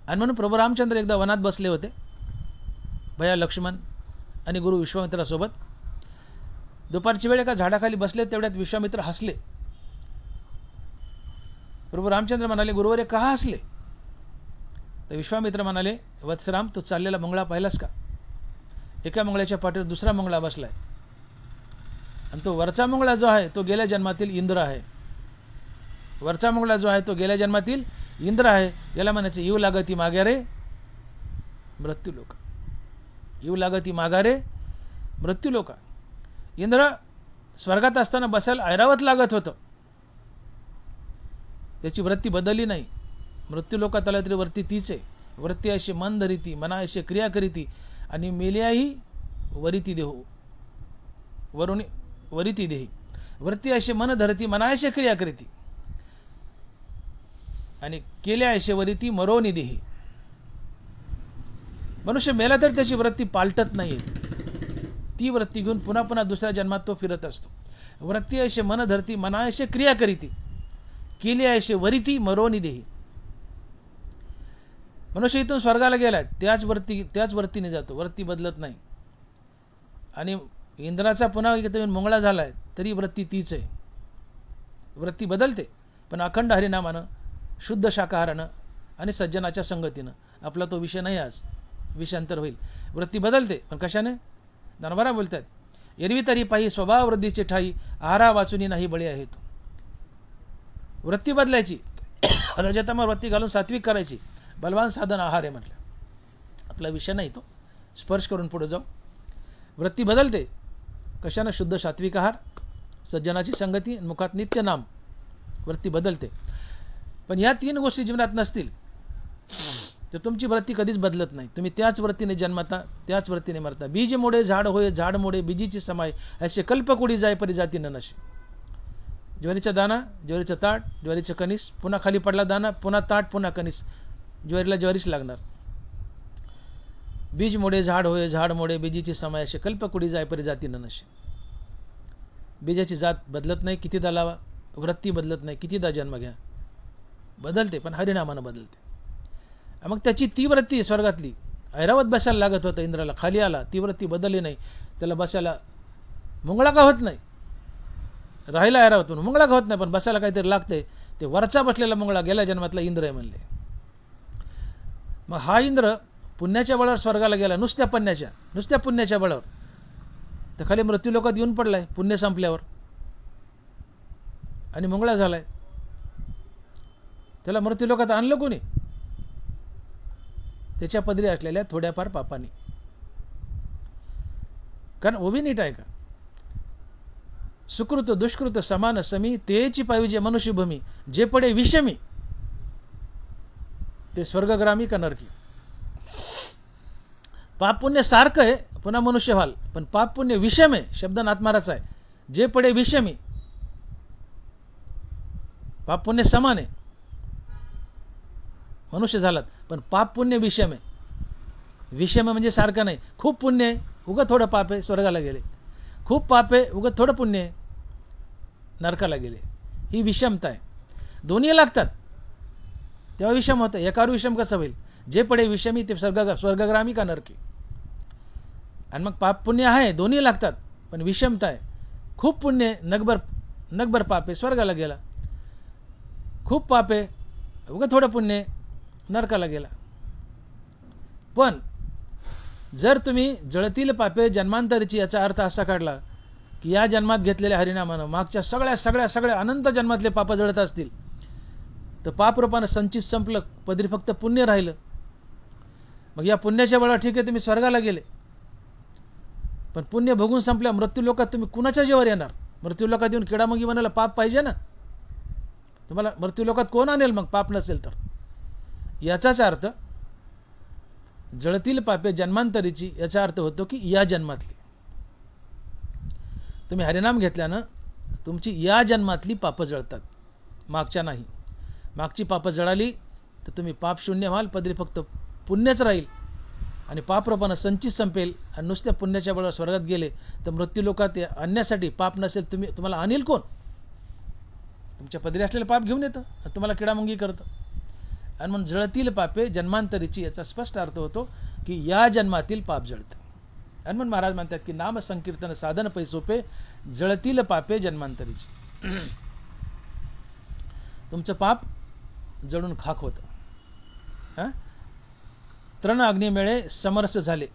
आणि म्हणून प्रभू रामचंद्र एकदा वनात बसले होते, भया लक्ष्मण आणि गुरु विश्वामित्रासोबत. दुपारची वेळ एका झाडाखाली बसले, तेवढ्यात विश्वामित्र हसले. प्रभू रामचंद्र म्हणाले, गुरुवरे का हसले? तर विश्वामित्र म्हणाले, वत्सराम, तू चाललेला मुंगळा पाहिलास का? एका मुंगळ्याच्या पाठीवर दुसरा मुंगळा बसलाय, आणि तो वरचा मुंगळा जो आहे तो गेल्या जन्मातील इंद्र आहे. वरचा मुंगळा जो आहे तो गेल्या जन्मातील इंद्र आहे. याला म्हणायचं येऊ लागती माघारे मृत्यूलोक, येऊ लागती माघारे मृत्यूलोका. इंद्र स्वर्गात असताना बसायला ऐरावत लागत होतं, त्याची वृत्ती बदलली नाही. मृत्यूलोकात आला तरी वृत्ती तीच आहे. वृत्ती अशी मन धरिती, मना अशी क्रिया करीती, आणि मेल्याही वरिती देहो, वरुणी वरिती देही. वृत्ती अशी मन धरती, मना अशी क्रिया करीती, आणि केल्या अशी वरिती मरोनी देही. मनुष्य मेला तर त्याची वृत्ती पालटत नाही, ती वृत्ती घेऊन पुन्हा पुन्हा दुसऱ्या जन्मात तो फिरत असतो. वृत्ती अशी मन धरती, मना अशी क्रिया करीती, केली अशी वरिती मरोनी देही. मनुष्य इथून स्वर्गाला गेलाय, त्याच वृत्तीने जातो, वृत्ती बदलत नाही. आणि इंद्राचा पुन्हा इथं मुंगळा झालाय तरी वृत्ती तीच आहे. वृत्ती बदलते, पण अखंड हरिनामानं, शुद्ध शाकाहारानं आणि सज्जनाच्या संगतीनं. आपला तो विषय नाही आज, विषयांतर होईल. वृत्ती बदलते, पण कशाने? ज्ञानोबा बोलतात, एरवी तरी पाही स्वभाव वृद्धीचे ठाई, आहारा वाचुनी नाही बळी आहे तो. वृत्ती बदलायची, रजतम वृत्ती घालून सात्विक करायची, बलवान साधन आहार आहे म्हटलं. आपला विषय नाही तो, स्पर्श करून पुढे जाऊ. वृत्ती बदलते कशाने? शुद्ध सात्विक आहार, सज्जनाची संगती, मुखात नित्य नाम. वृत्ती बदलते. पण या तीन गोष्टी जीवनात नसतील तर तुमची वृत्ती कधीच बदलत नाही. तुम्ही त्याच वृत्तीने जन्मता, त्याच वृत्तीने मरता. बीज मोडे झाड होय, झाड मोडे बीजीची समाय, असे कल्पकुडी जाय परी जाती न नशे. ज्वारीचा दाना, ज्वारीचं ताट, ज्वारीचं कणीस, पुन्हा खाली पडला दाना, पुन्हा ताट, पुन्हा कणीस. ज्वारीला ज्वारीच लागणार. बीज मोडे झाड होय, झाड मोडे बीजीची समाय, असे कल्पकुडी जाय परी जाती न नशे. बीजाची जात बदलत नाही, कितीदा लावा. वृत्ती बदलत नाही, कितीदा जन्म घ्या. बदलते, पण हरिनामानं बदलते. मग त्याची ती वृत्ती स्वर्गातली ऐरावत बसायला लागत होतं इंद्राला, खाली आला, ती वृत्ती बदलली नाही, त्याला बसायला मुंगळा का होत नाही. राहिला ऐरावत म्हणून मुंगळा का होत नाही, पण बसायला काहीतरी लागतंय. ते वरचा बसलेला मुंगळा गेल्या जन्मातला इंद्र आहे म्हणले. मग हा इंद्र पुण्याच्या बळावर स्वर्गाला गेला, नुसत्या पुण्याच्या बळावर. तर खाली मृत्यू लोकात येऊन पडलाय पुण्य संपल्यावर आणि मुंगळा झालाय. त्याला मृत्यू लोकात आणलं कोणी? त्याच्या पदरी असलेल्या थोड्याफार पापांनी. कारण उभी नीट आहे का? सुकृत दुष्कृत समान समी तेची पाहिजे मनुष्यभूमी, जे पडे विषमी ते स्वर्गग्रामी का नरकी. पाप पुण्य सारखं आहे, पुन्हा मनुष्य व्हाल, पण पाप पुण्य विषम आहे. शब्द नाथमाराचा आहे. जे पडे विषमी, पाप पुण्य समान आहे, मनुष्य झालात, पण पाप पुण्य विषम आहे. विषम म्हणजे सारखं नाही. खूप पुण्य आहे, उगं थोडं पाप आहे, स्वर्गाला गेले. खूप पाप आहे, उगं थोडं पुण्य आहे, नरकाला गेले. ही विषमता आहे. दोन्ही लागतात तेव्हा विषम होतं. एकावर विषम कसं होईल? जे पडे विषमी ते स्वर्गग्रामी का नरकी. आणि मग पाप पुण्य आहे, दोन्ही लागतात, पण विषमता आहे. खूप पुण्य नगभर पाप आहे, स्वर्गाला गेला. खूप पाप आहे, उगं थोडं पुण्य आहे, नरकाला गेला. पण जर तुम्ही जळतील पापे जन्मांतरीची याचा अर्थ असा काढला की या जन्मात घेतलेल्या हरिनामानं मागच्या सगळ्या अनंत जन्मातले पाप जळत असतील, तर पापरूपानं संचित संपलं, पदरी फक्त पुण्य राहिलं. मग या पुण्याच्या बळावर ठीक आहे तुम्ही स्वर्गाला गेले, पण पुण्य भोगून संपल्या मृत्यू लोकात तुम्ही कुणाच्या जीवावर येणार? मृत्यू लोकात येऊन किडामुंगी म्हणाला पाप पाहिजे ना. तुम्हाला मृत्यू लोकात कोण आणेल मग पाप नसेल तर? याचाच अर्थ जळतील पापे जन्मांतरीची याचा अर्थ होतो की या जन्मातली. तुम्ही हरिनाम घेतल्यानं तुमची या जन्मातली पापं जळतात, मागच्या नाही. मागची पापं जळाली तर तुम्ही पाप शून्य व्हाल, पदरी फक्त पुण्यच राहील आणि पापरूपानं संचित संपेल. आणि नुसत्या पुण्याच्या बळावर स्वर्गात गेले तर मृत्यू लोकात आणण्यासाठी पाप नसेल, तुम्हाला आणील कोण? तुमच्या पदरी असलेलं पाप घेऊन येतं, तुम्हाला किडामुंगी करतं. आणि म्हणून जळतील पापे जन्मांतरीची याचा स्पष्ट अर्थ होतो की या जन्मातील पाप जळतं. आणि म्हणून महाराज म्हणतात की नाम संकीर्तन साधन पैसोपे जळतील पापे जन्मांतरीची. तुमचं पाप जळून खाक होतं. तृण अग्निमेळे समरस झाले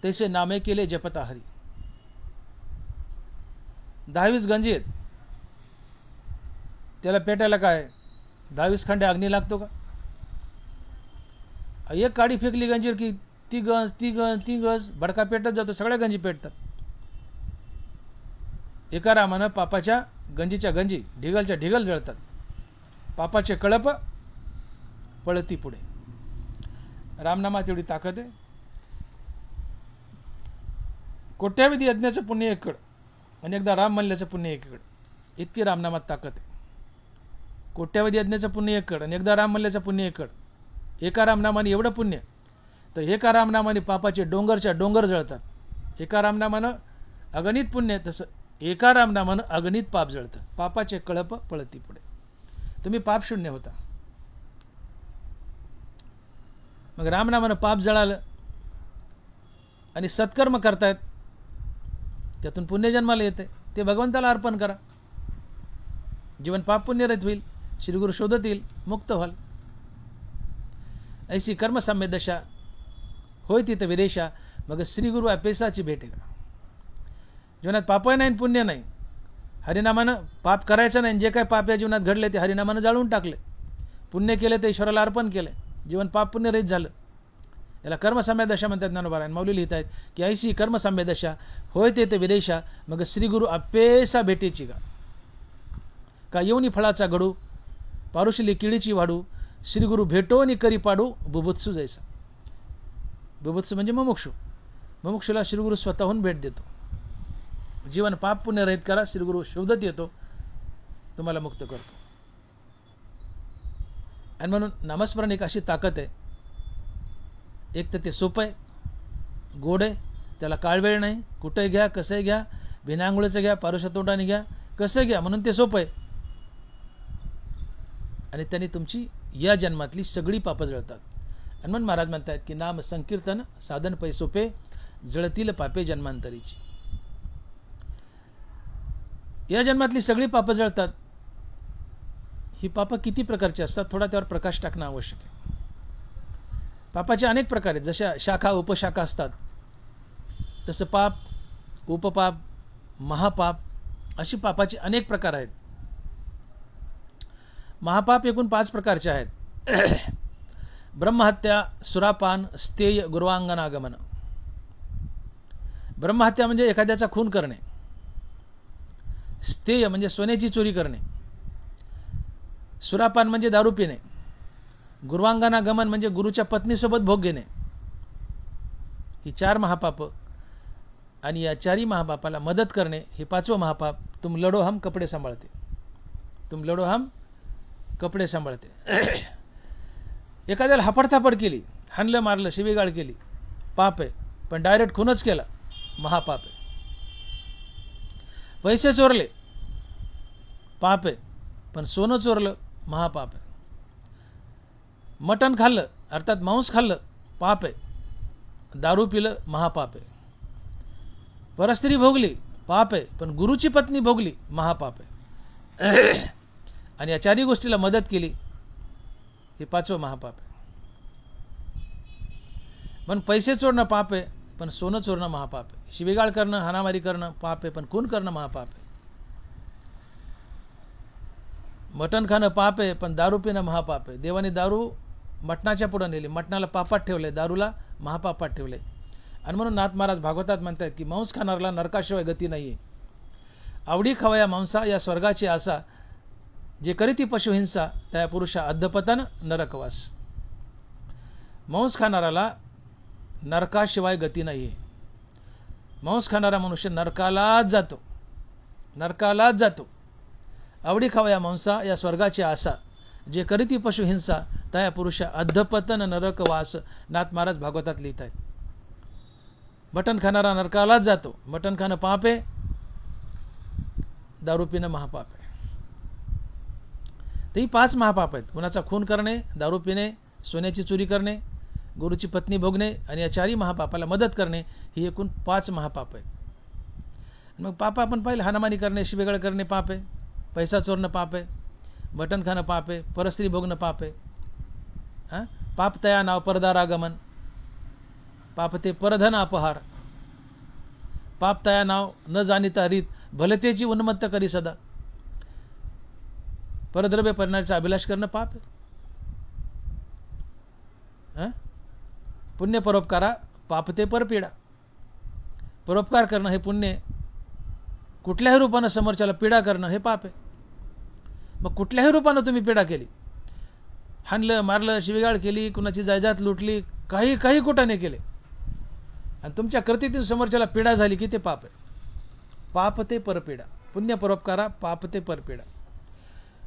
तैसे नामे केले जपता हरी. 10-20 गंजी आहेत, त्याला पेटायला काय 10-20 खंडे अग्नी लागतो का? एक काडी फेकली गंजीवर की ती गंज भडका पेटत जातो, सगळ्या गंजी पेटतात. एका रामानं पापाच्या गंजीच्या गंजी ढिगलच्या ढिगल जळतात. पापाचे कळप पळती पुढे. रामनामात एवढी ताकद आहे. कोट्यावधी यज्ञाचं पुण्य एकड आणि एकदा राम म्हणल्याचं पुण्य एकड, इतकी रामनामात ताकद आहे. कोट्यावधी यज्ञाचं पुण्य एकड आणि एकदा राम म्हणल्याचं पुण्य एकड. एका रामनामाने एवढं पुण्य, तर एका रामनामाने पापाचे डोंगरच्या डोंगर जळतात. एका रामनामानं अगणित पुण्य, तसं एका रामनामानं अगणित पाप जळतं. पापाचे कळप पळती पुढे. तुम्ही पाप शून्य होता. मग रामनामानं पाप जळालं आणि सत्कर्म करतायत, त्यातून पुण्य जन्माला येते, ते भगवंताला अर्पण करा. जीवन पाप पुण्यरहित होईल, श्रीगुरु शोधत येईल, मुक्त व्हाल. ऐसी कर्म साम्य दशा होय तिथं विदेशा, मग श्रीगुरु अपेसाची भेट आहे. जीवनात पापही नाही पुण्य नाही, हरिनामानं पाप करायचं नाही. जे काय पाप या जीवनात घडले ते हरिनामानं जाळून टाकले. पुण्य केले ते ईश्वराला अर्पण केले, जीवन पाप पुण्य रहित झालं. याला कर्मसाम्य दशा म्हणतात ज्ञानोबा. माऊली लिहित आहेत की ऐसी कर्मसाम्य दशा होय ते विदेशा, मग श्रीगुरु अपेसा भेटेची का येऊनी फळाचा घडू, पारुशली किळीची वाढू, श्रीगुरु भेटो आणि करी पाडू बुभुत्सू जैसा. बुभुत्सू म्हणजे मुमुक्षू. मुमुक्षूला श्रीगुरु स्वतःहून भेट देतो. जीवन पाप पुण्य रहित करा, श्रीगुरु शोधत येतो, तुम्हाला मुक्त करतो. आणि म्हणून नामस्मरण एक अशी ताकद आहे. एक तर ते सोपं आहे, गोड आहे, त्याला काळवेळ नाही. कुठंही घ्या, कसंही घ्या, बिना आंघोळीचं घ्या, पारुशा तोंडाने घ्या, कसं घ्या, म्हणून ते सोपं आहे. आणि त्यांनी तुमची या जन्मातली सगळी पापं जळतात. आणि म्हणून महाराज म्हणतात की नाम संकीर्तन साधन पैसोपे जळतील पापे जन्मांतरीची. या जन्मातली सगळी पापं जळतात. ही पापं किती प्रकारची असतात, थोडा त्यावर प्रकाश टाकणं आवश्यक आहे. पापाचे अनेक प्रकार आहेत. जशा शाखा उपशाखा असतात, तसं पाप उपपाप, महापाप अशी पापाचे अनेक प्रकार आहेत. महापाप एकूण 5 प्रकारचे आहेत. ब्रह्महत्या, सुरापान, स्थेय, गुरुवांगनागमन. ब्रह्महत्या म्हणजे एखाद्याचा खून करणे. स्थेय म्हणजे सोन्याची चोरी करणे. सुरापान म्हणजे दारू पिणे. गुरुवांगनागमन म्हणजे गुरुच्या पत्नीसोबत भोग घेणे. ही 4 महापाप आणि या 4ही महापापाला मदत करणे हे 5वं महापाप. तुम लढो हम कपडे सांभाळते. तुम लढो हम कपडे सांभाळते. एखाद्याला हापडथापड केली, हाणलं मारलं, शिवीगाळ केली, पाप आहे. पण डायरेक्ट खूनच केला, महापाप आहे. पैसे चोरले, पाप आहे. पण सोनं चोरलं, महापाप आहे. मटण खाल्लं अर्थात मांस खाल्लं, पाप आहे. दारू पिलं, महापाप आहे. परस्त्री भोगली, पाप आहे. पण गुरुची पत्नी भोगली, महापाप आहे. आणि या 4ही गोष्टीला मदत केली, हे 5वं महापाप आहे. पण पैसे चोरणं पाप आहे, पण सोनं चोरणं महापाप आहे. शिवीगाळ करणं, हाणामारी करणं पाप आहे, पण खून करणं महापाप आहे. मटण खाणं पाप आहे, पण दारू पिणं महापाप आहे. देवाने दारू मटणाच्या पुढे नेली, मटणाला पापात ठेवले, दारूला महापापात ठेवले. आणि म्हणून नाथ महाराज भागवतात म्हणतात की मांस खाणाऱ्याला नरकाशिवाय गती नाही आहे. आवडी खावया मांसा या स्वर्गाची आसा, जे करीती पशुहिंसा त्या पुरुषा अधपतन नरकवास. मांस खाणाऱ्याला नरकाशिवाय गती नाही आहे. मांस खाणारा मनुष्य नरकालाच जातो, नरकालाच जातो. आवडी खावया मांसा या स्वर्गाची आसा, जे करीती पशुहिंसा त्या पुरुषा अधपतन नरकवास. नाथ महाराज भागवतात लिहित आहेत. मटण खाणारा नरकालाच जातो. मटण खाणं पाप आहे, दारू पिणं महापाप आहे. तेही 5 महापाप आहेत. कुणाचा खून करणे, दारू पिणे, सोन्याची चोरी करणे, गुरुची पत्नी भोगणे आणि या 4ही महापापाला मदत करणे ही एकूण 5 महापाप आहेत. मग पाप आपण पाहिलं, हाणामारी करणे, शिवीगाळ करणे पाप आहे. पैसा चोरणं पाप आहे. मटण खाणं पाप आहे. परस्त्री भोगणं पाप आहे. पाप तया नाव परदारागमन. पाप ते परधन अपहार. पाप तया नाव न जाणीता रीत, भलतेची उन्मत्त करी सदा. परद्रव्य परिणामाचा अभिलाष करणं पाप आहे. पुण्य परोपकारा पाप ते परपीडा. परोपकार करणं हे पुण्य. कुठल्याही रूपानं समोरच्याला पीडा करणं हे पाप आहे. मग कुठल्याही रूपानं तुम्ही पीडा केली, हाणलं मारलं, शिवीगाळ केली, कुणाची जायदाद लुटली, काही कुठाने केले आणि तुमच्या कृतीतून समोरच्याला पीडा झाली की ते पाप आहे. पाप ते परपीडा. पुण्य परोपकारा पाप ते परपीडा.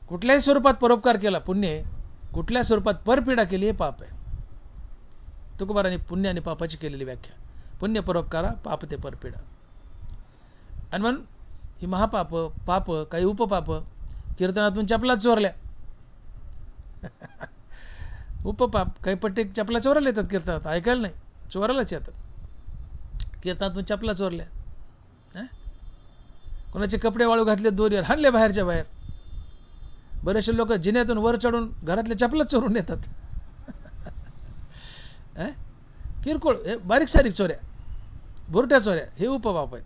कुठल्याही स्वरूपात परोपकार केला पुण्य, कुठल्या स्वरूपात परपीडा केली हे पाप आहे. तुकोबारांनी पुण्य आणि पापाची केलेली व्याख्या. पुण्य परोपकारा पाप ते परपीडा. आणि म्हणून ही महापाप, पाप, काही उपपाप. कीर्तनातून चपला चोरल्या, उपपाप. काही पट्टे चपला चोरायला येतात कीर्तनात, ऐकायला नाही, चोरायलाच येतात. कीर्तनातून चपला चोरल्या, कोणाचे कपडे वाळू घातले, दोरीवर हाणले बाहेरच्या बाहेर. बरेचसे लोक जिन्यातून वर चढून घरातले चपला चोरून येतात. किरकोळ हे बारीक सारीक चोऱ्या, भुरट्या चोऱ्या हे उपपाप आहेत.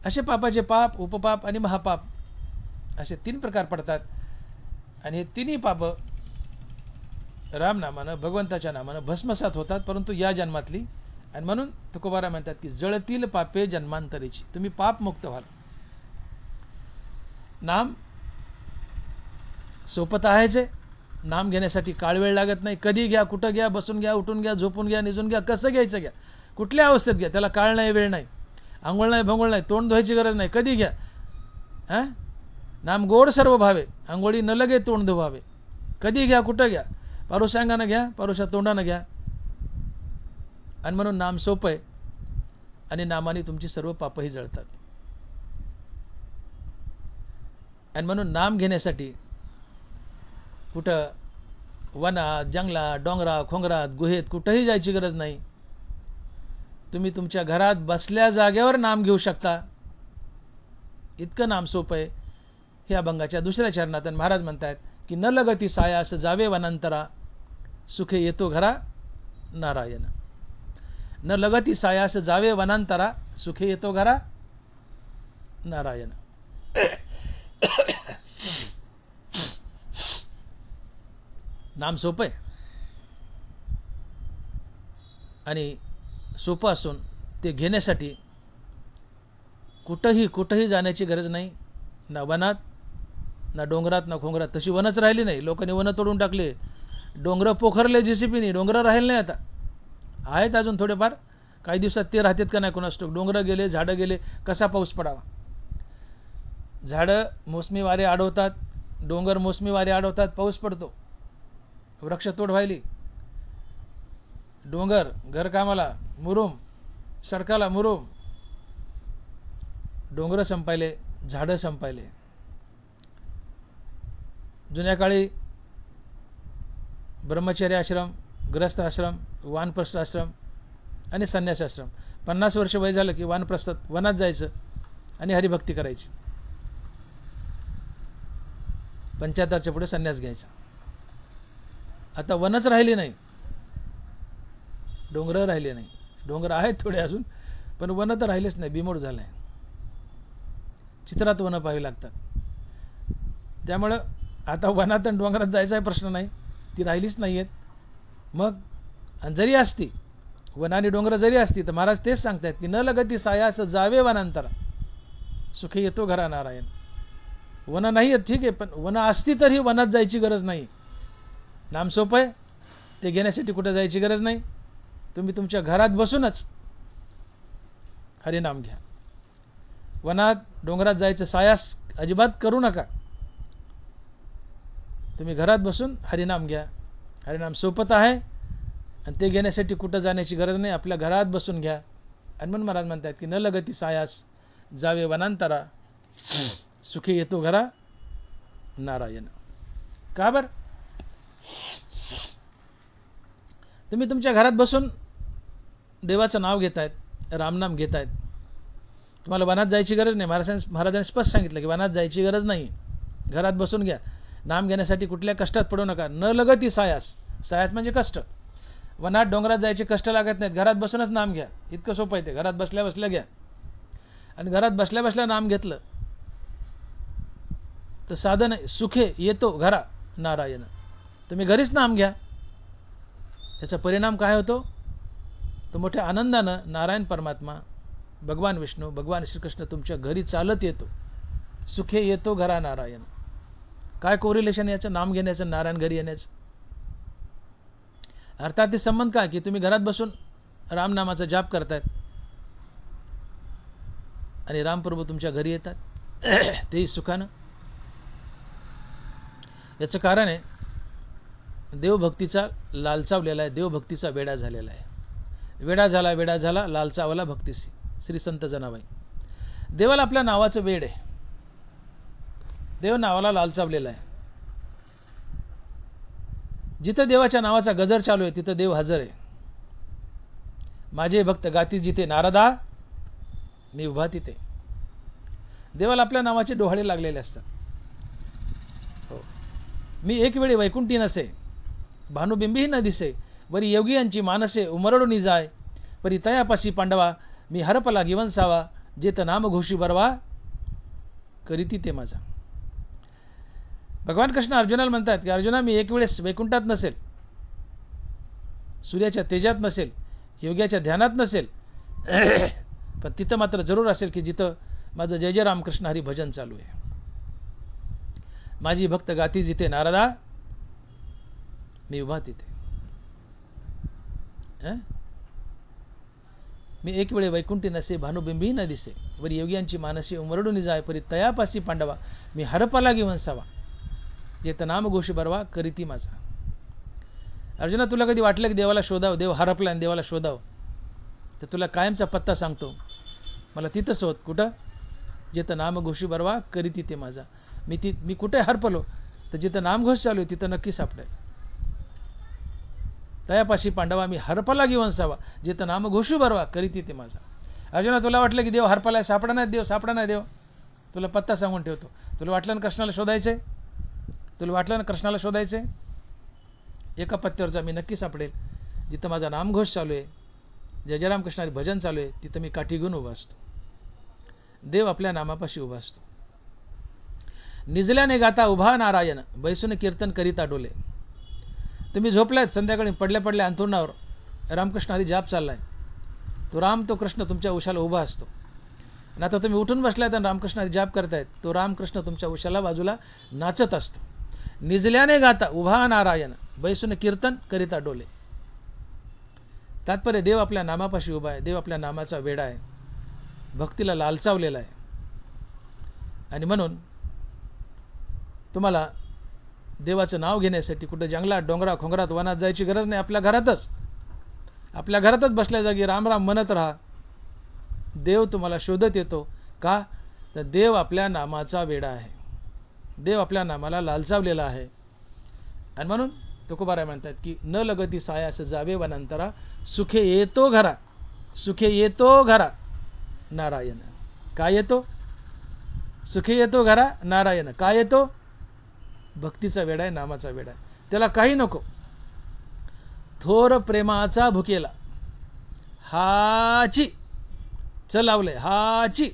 असे पापाचे पाप, उपपाप आणि महापाप असे 3 प्रकार पडतात. आणि हे 3ही पाप रामनामानं, भगवंताच्या नामानं भस्मसात होतात, परंतु या जन्मातली. आणि म्हणून तुकोबारा म्हणतात की जळतील पापे जन्मांतरीची. तुम्ही पापमुक्त व्हाल. नाम सोपत आहेच आहे. नाम घेण्यासाठी काळ वेळ लागत नाही. कधी घ्या, कुठं घ्या, बसून घ्या, उठून घ्या, झोपून घ्या, निजून घ्या, कसं घ्यायचं घ्या, कुठल्या अवस्थेत घ्या. त्याला काळ नाही, वेळ नाही, आंघोळ नाही, भंगोळ नाही, तोंड धुवायची गरज नाही, कधी घ्या. नाम गोड सर्व भावे, आंघोळी न लगे तोंड धुवावे. कधी घ्या, कुठं घ्या, पारुषांगानं घ्या, पारुषा तोंडानं घ्या. आणि म्हणून नाम सोपं आहे आणि नामाने तुमची सर्व पापही जळतात. आणि म्हणून नाम घेण्यासाठी कुठं वनात, जंगलात, डोंगरात, खोंगरात, गुहेत कुठंही जायची गरज नाही. तुम्ही तुमच्या घरात बसल्या जागेवर नाम घेऊ शकता. इतकं नाम सोपं आहे. हे अभंगाच्या 2ऱ्या चरणात महाराज म्हणतात की न लगती सायास जावे वनांतरा, सुखे येतो घरा नारायण. न लगती सायास जावे वनांतरा सुखे येतो घरा नारायण. नाम सोपं आहे आणि सोपं असून ते घेण्यासाठी कुठंही जाण्याची गरज नाही. ना वनात ना डोंगरात ना खोंगरात. तशी वनच राहिली नाही. लोकांनी वनं तोडून टाकले, डोंगर पोखरले JCBने. डोंगर राहिले नाही. आता आहेत अजून थोडेफार, काही दिवसात ते राहतात का नाही कोणास ठाऊक. डोंगर गेले, झाडं गेले, कसा पाऊस पडावा. झाडं मोसमी वारे अडवतात, डोंगर मोसमी वारे अडवतात, पाऊस पडतो. वृक्षतोड व्हायली, डोंगर घरकामाला मुरुम, सडकाला मुरुम, डोंगर संपायले, झाडं संपायले. जुन्या काळी ब्रह्मचर्य आश्रम, गृहस्थ आश्रम, वानप्रस्थ आश्रम आणि संन्यास आश्रम. 50 वर्ष वय झालं की वानप्रस्थात वनात जायचं आणि हरिभक्ती करायची. 75च्या पुढे संन्यास घ्यायचा. आता वनच राहिली नाही, डोंगर राहिले नाही. डोंगर आहेत थोडे अजून, पण वन तर राहिलेच नाही, बिमोड झालं आहे. चित्रात वनं पाहावी लागतात. त्यामुळं आता वनात आणि डोंगरात जायचा प्रश्न नाही, ती राहिलीच नाही आहेत. मग आणि जरी असती वन आणि डोंगर जरी असती तर महाराज तेच सांगतायत की न लगती सायास जावे वनांतरा सुखे येतो घरा नारायण. वन नाही आहेत ठीक आहे, पण वन असती तरी वनात जायची गरज नाही. नाम सोपं आहे, ते घेण्यासाठी कुठं जायची गरज नाही. तुम्ही तुमच्या घरात बसूनच हरिनाम घ्या. वनात डोंगरात जायचं सायास अजिबात करू नका. तुम्ही घरात बसून हरिनाम घ्या. हरिनाम सोपत आहे आणि ते घेण्यासाठी कुठं जाण्याची गरज नाही. आपल्या घरात बसून घ्या. हनुमान महाराज म्हणतात की न लगती सायास जावे वनांतरा सुखी येतो घरा नारायण. का बरं? तुम्ही तुमच्या घरात बसून देवाचं नाव घेतायत, रामनाम घेतायत. तुम्हाला वनात जायची गरज नाही. महाराजांनी स्पष्ट सांगितलं की वनात जायची गरज नाही. घरात बसून घ्या. नाम घेण्यासाठी कुठल्या कष्टात पडू नका. न लगती सायास, सायास म्हणजे कष्ट. वनात डोंगरात जायचे कष्ट लागत नाहीत. घरात बसूनच नाम घ्या. इतकं सोपं आहे ते. घरात बसल्या बसल्या घ्या. आणि घरात बसल्या बसल्या नाम घेतलं तर साधन आहे, सुखे येतो घरा नारायण. तुम्ही घरीच नाम घ्या. याचा परिणाम काय होतो? तो मोठ्या आनंदानं नारायण परमात्मा, भगवान विष्णू, भगवान श्रीकृष्ण तुमच्या घरी चालत येतो. सुखे येतो घरा नारायण. काय कोरिलेशन याचं नाम घेण्याचं नारायण घरी येण्याचं? अर्थात ते संबंध काय की तुम्ही घरात बसून रामनामाचा जाप करतायत आणि रामप्रभू तुमच्या घरी येतात तेही सुखानं. याचं कारण आहे देवभक्तीचा लालचावलेला आहे, देवभक्तीचा वेडा झालेला आहे. वेडा झाला लालचावला भक्तीसी. श्री संत जनाबाई. देवाला आपल्या नावाचं वेड आहे. देव नावाला लालचावलेला आहे. जिथं देवाच्या नावाचा गजर चालू आहे तिथं देव हजर आहे. माझे भक्त गाती जिथे नारदा मी उभा तिथे. देवाला आपल्या नावाचे डोहाळे लागलेले असतात. हो. मी एक वेळी वैकुंठी नसे, भानुबिंबीही न दिसे, वरी योगियांची मानसे उमरडून जाय, परी तयापाशी पांडवा मी हरपला गिवंसावा, जेत नाम घोषी बरवा करीती ते माझा. भगवान कृष्ण अर्जुनाला म्हणतात की अर्जुना मी एक वेळेस वैकुंठात नसेल, सूर्याच्या तेजात नसेल, योग्याच्या ध्यानात नसेल, पण तिथं मात्र जरूर असेल की जिथं माझं जय जय रामकृष्ण हरी भजन चालू आहे. माझी भक्त गाती जिथे नारदा मी उभा तिथे. मी एक वेळे वैकुंठी नसे, भानुबिंबी न दिसे, वरी योगियांची मानसी उमरडून जाय, परी तयापासी पांडवा मी हरपला गिवंसावा, जेत नाम घोष बरवा करीती माझा. अर्जुना तुला कधी वाटलं की देवाला शोधाव, देव हरपला आणि देवाला शोधाव, तर तुला कायमचा पत्ता सांगतो. मला तिथं शोध. कुठं? जेत नाम घोषी बरवा करीती ते माझा. मी कुठे हरपलो तर जिथं नामघोष चालू आहे तिथं नक्की सापडेल. तयापाशी पांडवा मी हरपला गिवंसावा, जिथं नाम घोषू बरवा करीती ते माझा. अर्जुना तुला वाटलं की देव हरपलाय, सापडा नाही देव, तुला पत्ता सांगून ठेवतो. तुला वाटलं ना कृष्णाला शोधायचंय, एका पत्त्यावरचा मी नक्की सापडेल जिथं माझा नामघोष चालू आहे, जय जय रामकृष्ण हरी भजन चालू आहे तिथं मी काठी घेऊन उभा असतो. देव आपल्या नामापाशी उभा असतो. निजल्याने गाता उभा नारायण बैसून कीर्तन करीता डोले. तुम्ही झोपलायत संध्याकाळी पडल्या पडल्या अंथरुणावर रामकृष्ण हरी जाप चाललाय. तो राम तो कृष्ण तुमच्या उशाला उभा असतो. आणि आता तुम्ही उठून बसलायत आणि रामकृष्ण हरी जाप करतायत. तो रामकृष्ण तुमच्या उशाला बाजूला नाचत असतो. निजल्याने गाता उभा नारायण बैसून कीर्तन करीता डोले. तात्पर्य देव आपल्या नामापाशी उभा आहे. देव आपल्या नामाचा वेडा आहे. भक्तीला लालचावलेला आहे. आणि म्हणून तुम्हाला देवाचं नाव घेण्यासाठी कुठं जंगलात डोंगरा खोंगरात वनात जायची गरज नाही. आपल्या घरातच बसल्या जागी राम राम म्हणत राहा. देव तुम्हाला शोधत येतो. का तर देव आपल्या नामाचा वेडा आहे. देव आपल्या नामाला लालचावलेला आहे. आणि म्हणून तुकोबाराय म्हणतात की न लगती सायास जावे वनांतरा सुखे येतो घरा. सुखे येतो घरा नारायण. काय येतो? सुखे येतो घरा नारायण. काय येतो? भक्तीचा वेडा आहे, नामाचा वेडा आहे. त्याला काही नको. थोर प्रेमाचा भुकेला हाची चलावले हाची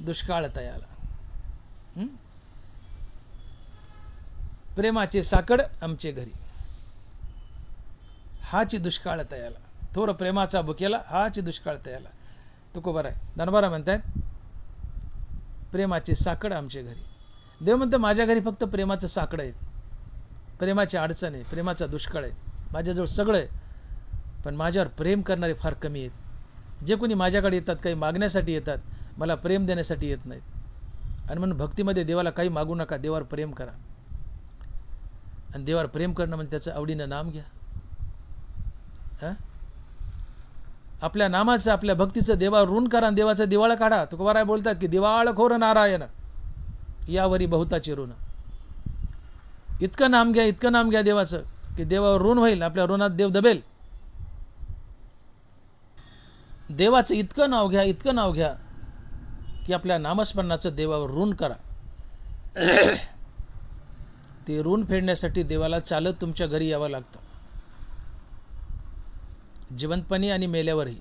दुष्काळ तयाला. प्रेमाचे साकड आमचे घरी हाची दुष्काळ तयाला. थोर प्रेमाचा भुकेला हाची दुष्काळ तयाला. तुकोबाराय धनबारा म्हणतात प्रेमाचे साकड आमचे घरी. देव म्हणतो माझ्या घरी फक्त प्रेमाचं साकड आहे. प्रेमाची अडचण आहे, प्रेमाचा दुष्काळ आहे. माझ्याजवळ सगळं आहे पण माझ्यावर प्रेम करणारे फार कमी आहेत. जे कोणी माझ्याकडे येतात काही मागण्यासाठी येतात, मला प्रेम देण्यासाठी येत नाहीत. आणि म्हणून भक्तीमध्ये देवाला काही मागू नका, देवावर प्रेम करा. आणि देवावर प्रेम करणं म्हणजे त्याचं आवडीनं नाम घ्या. आपल्या नामाचं आपल्या भक्तीचं देवावर ऋण करा आणि देवाचं दिवाळं काढा. तुकोबाराय बोलतात की दिवाळखोर नारायण यावरी बहुताचे ऋण. इतकं नाम घ्या देवाचं की देवावर ऋण होईल, आपल्या ऋणात देव दबेल. देवाचं इतकं नाव घ्या की आपल्या नामस्मरणाचं देवावर ऋण करा. ते ऋण फेडण्यासाठी देवाला चालत तुमच्या घरी यावं लागतं. जिवंतपणी आणि मेल्यावरही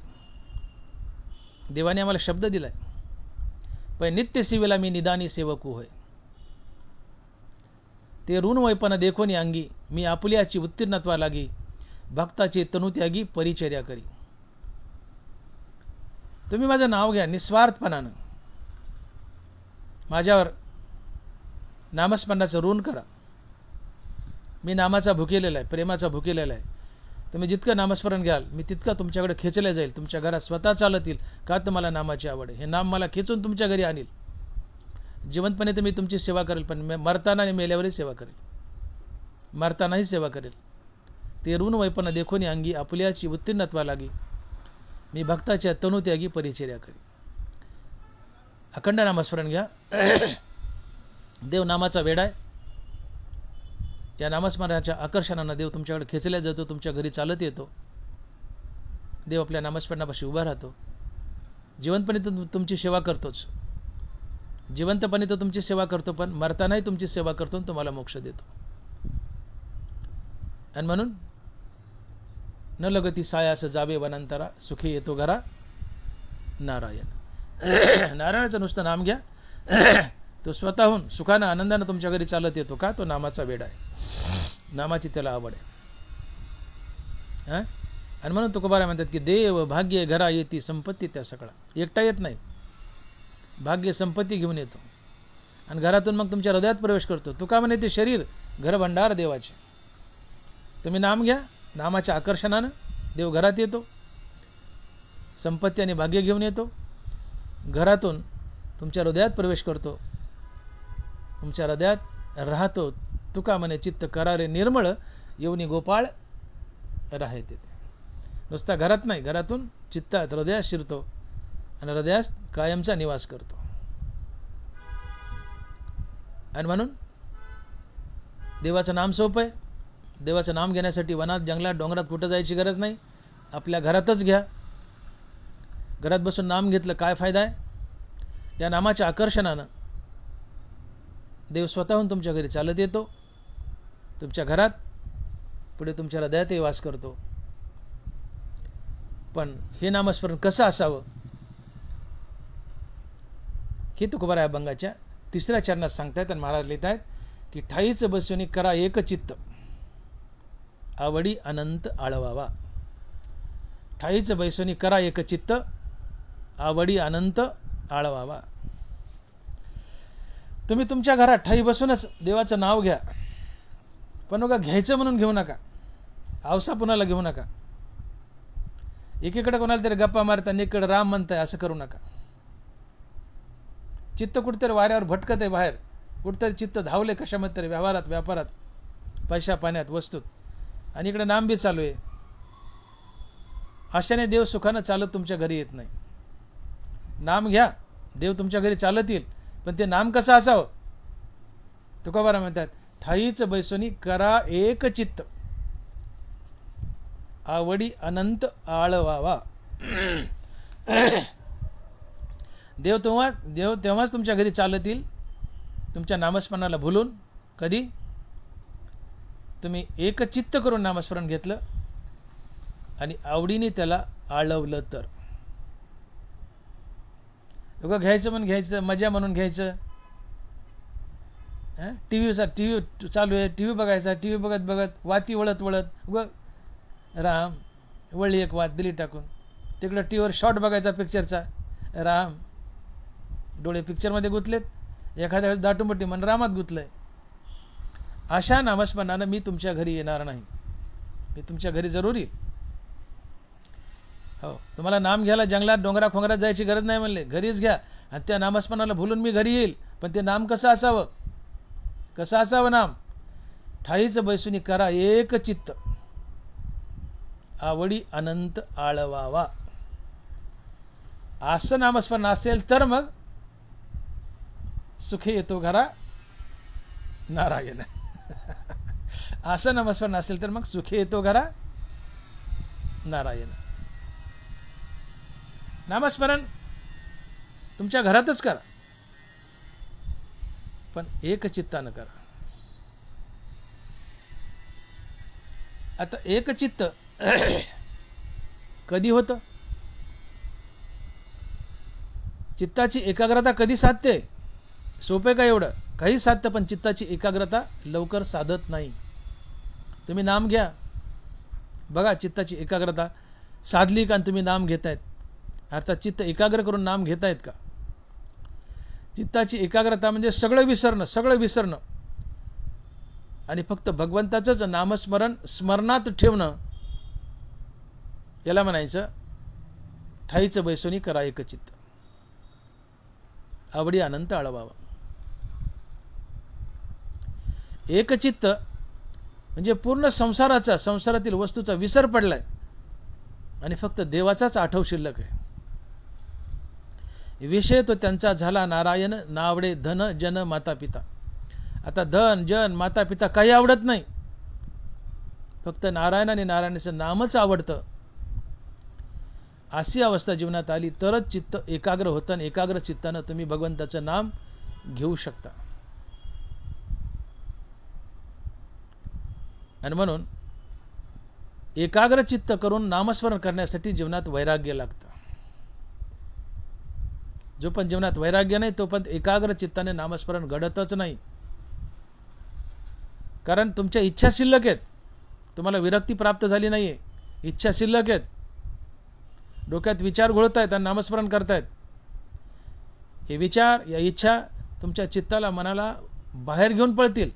देवाने आम्हाला शब्द दिलाय, पण नित्य सेवेला मी निदानी सेवकू होय. ते ऋण वैपन देखोनी अंगी मी आपुल्याची उत्तीर्णत्वा लागी भक्ताची तनुत्यागी परिचर्या करी. तुम्ही माझं नाव घ्या निस्वार्थपणानं. माझ्यावर नामस्मरणाचं ऋण करा. मी नामाचा भुकेलेला आहे, प्रेमाचा भुकेलेला आहे. तुम्ही जितकं नामस्मरण घ्याल मी तितकं तुमच्याकडे खेचले जाईल. तुमच्या घरात स्वतः चालत येईल. का तुम्हाला नामाची आवड आहे. हे नाम मला खेचून तुमच्या घरी आणील. जिवंतपणे तर मी तुमची सेवा करेल, पण मरताना आणि मेल्यावरही सेवा करेल. मरतानाही सेवा करेल. ते ऋण वैपन देखोनी अंगी आपुल्याची उत्तीर्णत्वा लागी मी भक्ताच्या तनुत्यागी परिचर्या करी. अखंड नामस्मरण घ्या. देव नामाचा वेडा आहे. या नामस्मरणाच्या आकर्षणानं देव तुमच्याकडे खेचल्या जातो, तुमच्या घरी चालत येतो. देव आपल्या नामस्मरणापाशी उभा राहतो. जिवंतपणे तो तुमची सेवा करतोच. जिवंतपणे तो तुमची सेवा करतो, पण मरतानाही तुमची सेवा करतो आणि तुम्हाला मोक्ष देतो. आणि म्हणून न लगती सायास जावे वनांतरा सुखी येतो घरा नारायण. नारायणाचं नुसतं नाम घ्या. तो स्वतःहून सुखानं आनंदानं तुमच्या घरी चालत येतो. का? तो नामाचा वेडा आहे. नामाची त्याला आवड आहे. आणि म्हणून तुकोबाराय म्हणतात की देव भाग्य घरा येती संपत्ती त्या सगळा. एकटा येत नाही, भाग्य संपत्ती घेऊन येतो आणि घरातून मग तुमच्या हृदयात प्रवेश करतो. तुका म्हणे ते शरीर घर भंडार देवाचे. तुम्ही नाम घ्या. नामाच्या आकर्षणानं देव घरात येतो, संपत्ती आणि भाग्य घेऊन येतो. घरातून तुमच्या हृदयात प्रवेश करतो, तुमच्या हृदयात राहतो. तुका म्हणे चित्त करारे निर्मळ येऊनी गोपाळ राहे तेथे. नुसता घरात नाही, घरातून चित्तात हृदयात शिरतो आणि हृदयात कायमचा निवास करतो. आणि म्हणून देवाचं नाम सोपं आहे. देवाचं नाम घेण्यासाठी वनात जंगलात डोंगरात कुठं जायची गरज नाही. आपल्या घरातच घ्या. घरात बसून नाम घेतलं काय फायदा आहे? या नामाच्या आकर्षणानं देव स्वतःहून तुमच्या घरी चालत येतो, तुमच्या घरात, पुढे तुमच्या हृदयातही वास करतो. पण हे नामस्मरण कसं असावं हे तुकोबाराय अभंगाच्या 3ऱ्या चरणात सांगतायत आणि महाराज लिहित आहेत की ठाईच बसवणी करा एक चित्त आवडी अनंत आळवावा. ठाईच बैसोनी करा एक चित्त आवडी अनंत आळवावा. तुम्ही तुमच्या घरात ठाई बसूनच देवाचं नाव घ्या, पण बघा घ्यायचं म्हणून घेऊ नका, आवसा पुन्हाला घेऊ नका. एकीकडे कोणाला तरी गप्पा मारता आणि एकीकडे राम म्हणताय असं करू नका. चित्त कुठेतरी वाऱ्यावर भटकत आहे, बाहेर कुठेतरी चित्त धावले कशामध्ये तरी, व्यवहारात, व्यापारात, पैशा पाण्यात, वस्तूत, आणि इकडे नाम बी चालू आहे. अशाने देव सुखानं चालत तुमच्या घरी येत नाही. नाम घ्या, देव तुमच्या घरी चालत येईल, पण ते नाम कसं असावं. तुकोबाराय म्हणतात ठाईच बैसोनी करा एक चित्त आवडी अनंत आळवावा. देव तेव्हाच तुमच्या घरी चालत येईल, तुमच्या नामस्मरणाला भुलून. कधी तुम्ही एक चित्त करून नामस्मरण घेतलं आणि आवडीने त्याला आळवलं तर. उगा घ्यायचं म्हणून घ्यायचं, मजा म्हणून घ्यायचं. टी व्ही चालू आहे, टी व्ही बघायचा, टी व्ही बघत बघत वाती वळत वळत उगा राम वळली एक वात दिली टाकून, तिकडं टी व्हीवर शॉर्ट बघायचा पिक्चरचा, राम डोळे पिक्चरमध्ये गुंतलेत, एखाद्या वेळेस दाटूमटी मन रामात गुंतलंय. अशा नामस्मरणानं मी तुमच्या घरी येणार नाही. मी तुमच्या घरी जरूर येईल. हो, तुम्हाला नाम घ्यायला जंगलात डोंगरा खोंगरात जायची गरज नाही म्हणले, घरीच घ्या आणि त्या नामस्मरणाला भुलून मी घरी येईल. पण ते नाम कसं असावं, कसं असावं नाम. ठाईच बैसुनी करा एक चित्त आवडी अनंत आळवावा. असं नामस्मरण असेल तर मग सुखी येतो घरा नारायण. असं नामस्मरण असेल तर मग सुखी येतो घरा नारायण. नामस्मरण तुमच्या घरातच करा, पण एक चित्तानं करा. आता एक चित्त कधी होतं, चित्ताची एकाग्रता कधी साधते. सोपे का एवढं, काही साधतं, पण चित्ताची एकाग्रता लवकर साधत नाही. तुम्ही नाम घ्या, बघा चित्ताची एकाग्रता साधली का तुम्ही नाम घेतायत, अर्थात चित्त एकाग्र करून नाम घेतायत का. चित्ताची एकाग्रता म्हणजे सगळं विसरणं आणि फक्त भगवंताचंच नामस्मरण स्मरणात ठेवणं. याला म्हणायचं ठाईच बैसोनी करा एक चित्त आवडी अनंत आळवावा. एक चित्त म्हणजे पूर्ण संसारातील वस्तूचा विसर पडलाय आणि फक्त देवाचाच आठव शिल्लक आहे. विषय तो त्यांचा झाला नारायण, नावडे धन जन माता पिता. आता धन जन माता पिता काही आवडत नाही, फक्त नारायण आणि नारायणाचं नामच आवडतं. अशी अवस्था जीवनात आली तरच चित्त एकाग्र होतं आणि एकाग्र चित्तानं तुम्ही भगवंताचं नाम घेऊ शकता. आणि म्हणून एकाग्र चित्त करून नामस्मरण करण्यासाठी जीवनात वैराग्य लागतं. जो पण जीवनात वैराग्य नाही तो पण एकाग्र चित्ताने नामस्मरण घडतच नाही. कारण तुमच्या इच्छा शिल्लक आहेत, तुम्हाला विरक्ती प्राप्त झाली नाहीये, इच्छा शिल्लक आहेत, डोक्यात विचार घोळतायत आणि नामस्मरण करतायत. हे विचार या इच्छा तुमच्या चित्ताला मनाला बाहेर घेऊन पळतील,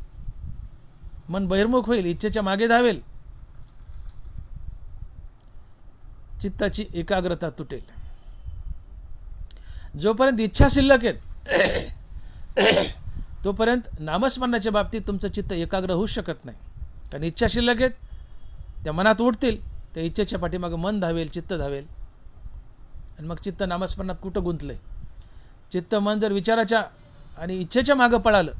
मन बहिर्मुख होईल, इच्छेच्या मागे धावेल, चित्ताची एकाग्रता तुटेल. जोपर्यंत इच्छा शिल्लक आहेत तोपर्यंत नामस्मरणाच्या बाबतीत तुमचं चित्त एकाग्र होऊ शकत नाही. कारण इच्छा शिल्लक आहेत, त्या मनात उठतील, त्या इच्छेच्या पाठीमागे मन धावेल, चित्त धावेल आणि मग चित्त नामस्मरणात कुठं गुंतलंय. चित्त मन जर विचाराच्या आणि इच्छेच्या मागं पळालं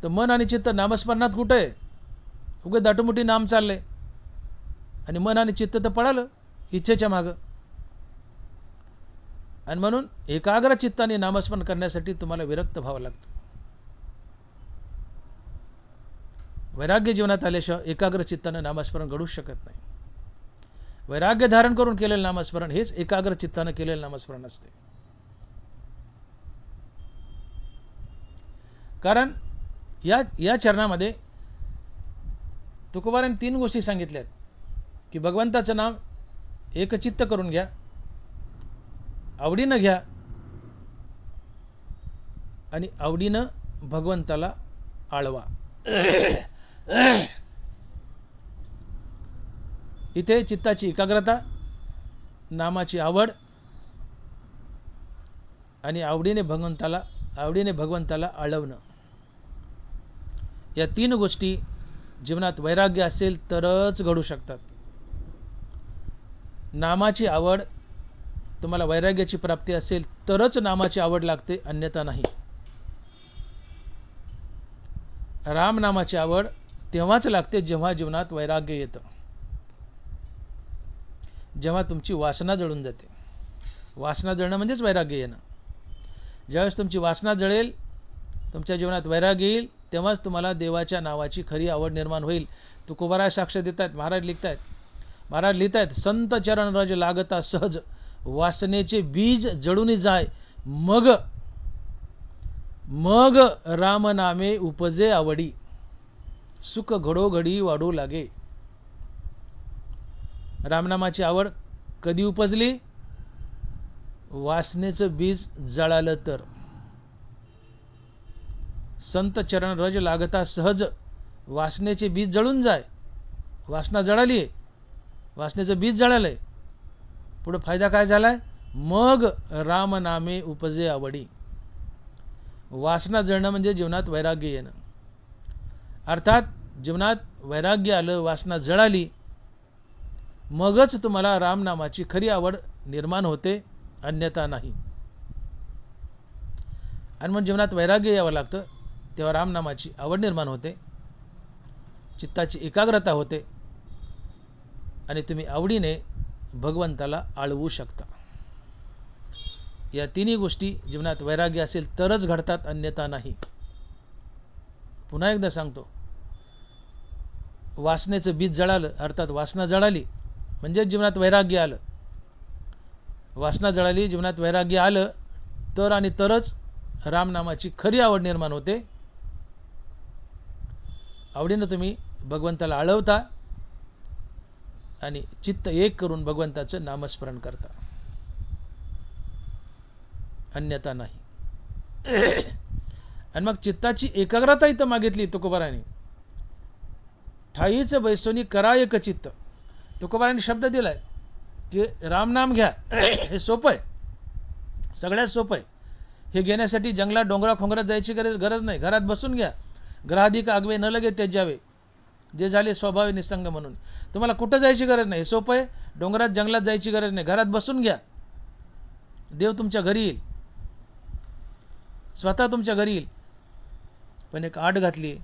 तर मन आणि चित्त नामस्मरणात कुठं आहे, उगे दाटुमुटी नाम चाललंय आणि मन आणि चित्त तर पळालं इच्छेच्या मागं. आणि म्हणून एकाग्र चित्ताने नामस्मरण करण्यासाठी तुम्हाला विरक्त व्हावं लागतं. वैराग्य जीवनात आल्याशिवाय एकाग्र चित्ताने नामस्मरण घडूच शकत नाही. वैराग्य धारण करून केलेलं नामस्मरण हेच एकाग्र चित्ताने केलेलं नामस्मरण असते. कारण या चरणामध्ये तुकोबारांनी 3 गोष्टी सांगितल्यात की भगवंताचं नाम एकचित्त करून घ्या, आवडीनं घ्या आणि आवडीनं भगवंताला आळवा. इथे चित्ताची एकाग्रता, नामाची आवड आणि आवडीने भगवंताला आळवणं, या 3 गोष्टी जीवनात वैराग्य असेल तरच घडू शकतात. नामाची आवड, तुम्हाला वैराग्याची प्राप्ती असेल तरच नामाची आवड लागते, अन्यथा नाही. राम नामाची आवड तेव्हाच लागते जेव्हा जीवनात वैराग्य येतं, जेव्हा तुमची वासना जळून जाते. वासना जळणं म्हणजेच वैराग्य येणं. ज्यावेळेस तुमची वासना जळेल, तुमच्या जीवनात वैराग्य येईल, तेव्हाच तुम्हाला देवाच्या नावाची खरी आवड निर्माण होईल. तुकोबाराय साक्ष देतात, महाराज लिहितायत, संत चरण रज लागता सहज, वासनेचे बीज जळून जाय, मग राम नामे उपजे आवडी, सुख घडोघडी वाढू लागे. रामनामाची आवड कधी उपजली? वासनेचं बीज जळालं तर. संत चरण रज लागता सहज, वासनेचे बीज जळून जाय. वासना जळाली, वासनेचं बीज जळालंय, पुढे फायदा काय झालाय? मग राम नामे उपजे आवडी. वासना जळणं म्हणजे जीवनात वैराग्य येणं. अर्थात जीवनात वैराग्य आलं, वासना जळाली, मगच तुम्हाला रामनामाची खरी आवड निर्माण होते, अन्यथा नाही. आणि मग जीवनात वैराग्य यावं लागतं, तेव्हा रामनामाची आवड निर्माण होते, चित्ताची एकाग्रता होते आणि तुम्ही आवडीने भगवंताला आळवू शकता. या 3 गोष्टी जीवनात वैराग्य असेल तरच घडतात, अन्यथा नाही. पुन्हा एकदा सांगतो, वासनेचं बीज जळालं, अर्थात वासना जळाली म्हणजे जीवनात वैराग्य आलं. वासना जळाली, जीवनात वैराग्य आलं तर आणि तरच रामनामाची खरी आवड निर्माण होते. आवडीनं तुम्ही भगवंताला आळवता आणि चित्त एक करून भगवंताचं नामस्मरण करता, अन्यथा नाही. आणि मग चित्ताची एकाग्रता इथं मागितली तुकोबारांनी. ठाईच बैसोनी करा एक चित्त. तुकोबारांनी शब्द दिलाय की रामनाम घ्या. हे सोपं आहे, सगळ्यात सोपं आहे. हे घेण्यासाठी जंगलात डोंगरा खोंगरात जायची गरज नाही. घरात बसून घ्या. ग्रहाधिक आगवे न लगे त्याज्यावे, जे झाले स्वभावे निसंग म्हणून. तुम्हाला कुठं जायची गरज नाही, सोपं आहे. डोंगरात जंगलात जायची गरज नाही, घरात बसून घ्या. देव तुमच्या घरी येईल, स्वतः तुमच्या घरी येईल. पण एक आड घातली,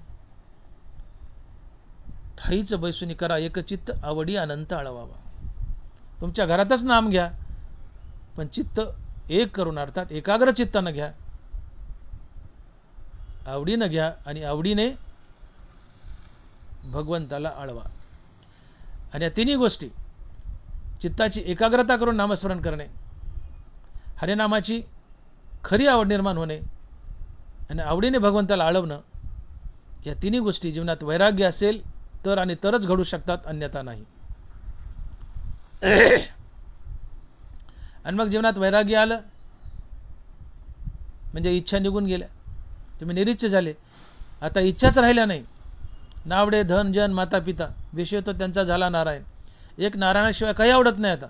ठाईच बैसुनी करा एकचित्त, आवडी अनंत आळवावा. तुमच्या घरातच नाम घ्या, पण चित्त एक करून, अर्थात एकाग्र चित्तानं घ्या, आवडीनं घ्या आणि आवडीने भगवंताला आळवा. आणि या 3 गोष्टी, चित्ताची एकाग्रता करून नामस्मरण करणे, हरिनामाची खरी आवड निर्माण होणे आणि आवडीने भगवंताला आळवणं, या 3 गोष्टी जीवनात वैराग्य असेल तर आणि तरच घडू शकतात, अन्यथा नाही. आणि मग जीवनात वैराग्य आलं म्हणजे इच्छा निघून गेल्या, तुम्ही निरीच्छ झाले. आता इच्छाच राहिल्या नाही. नावडे धन जन माता पिता, विषय तो त्यांचा झाला नारायण. एक नारायणाशिवाय काही आवडत नाही. आता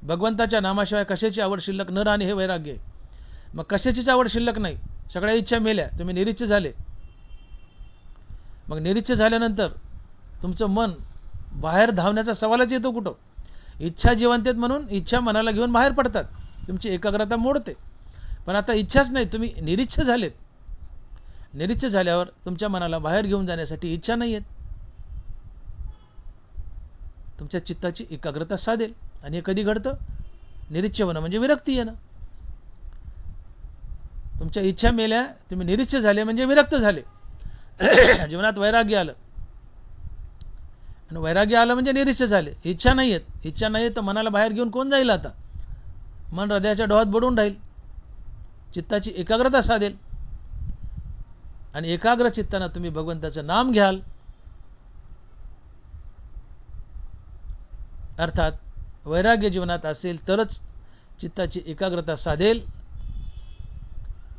भगवंताच्या नामाशिवाय कशाची आवड शिल्लक न राहणे हे वैराग्य आहे. मग कशाचीच आवड शिल्लक नाही, सगळ्या इच्छा मेल्या, तुम्ही निरीच्छ झाले. मग निरीच्छ झाल्यानंतर तुमचं मन बाहेर धावण्याचा सवालच येतो कुठं. इच्छा जिवंत आहेत म्हणून इच्छा मनाला घेऊन बाहेर पडतात, तुमची एकाग्रता मोडते. पण आता इच्छाच नाही, तुम्ही निरीच्छ झालेत. निरीच्छ झाल्यावर तुमच्या मनाला बाहेर घेऊन जाण्यासाठी इच्छा नाही आहेत. तुमच्या चित्ताची एकाग्रता साधेल. आणि हे कधी घडतं? निरीच्छ होणं म्हणजे विरक्ती येणं. तुमच्या इच्छा मेल्या, तुम्ही निरीच्छ झाले म्हणजे विरक्त झाले. जीवनात वैराग्य आलं, आणि वैराग्य आलं म्हणजे निरीच्छ झाले. इच्छा नाही आहेत, इच्छा नाही तर मनाला बाहेर घेऊन कोण जाईल? आता मन हृदयाच्या डोहात बुडून राहील, चित्ताची एकाग्रता साधेल, आणि एकाग्र चित्तानं तुम्ही भगवंताचं नाम घ्याल. अर्थात वैराग्य जीवनात असेल तरच चित्ताची एकाग्रता साधेल,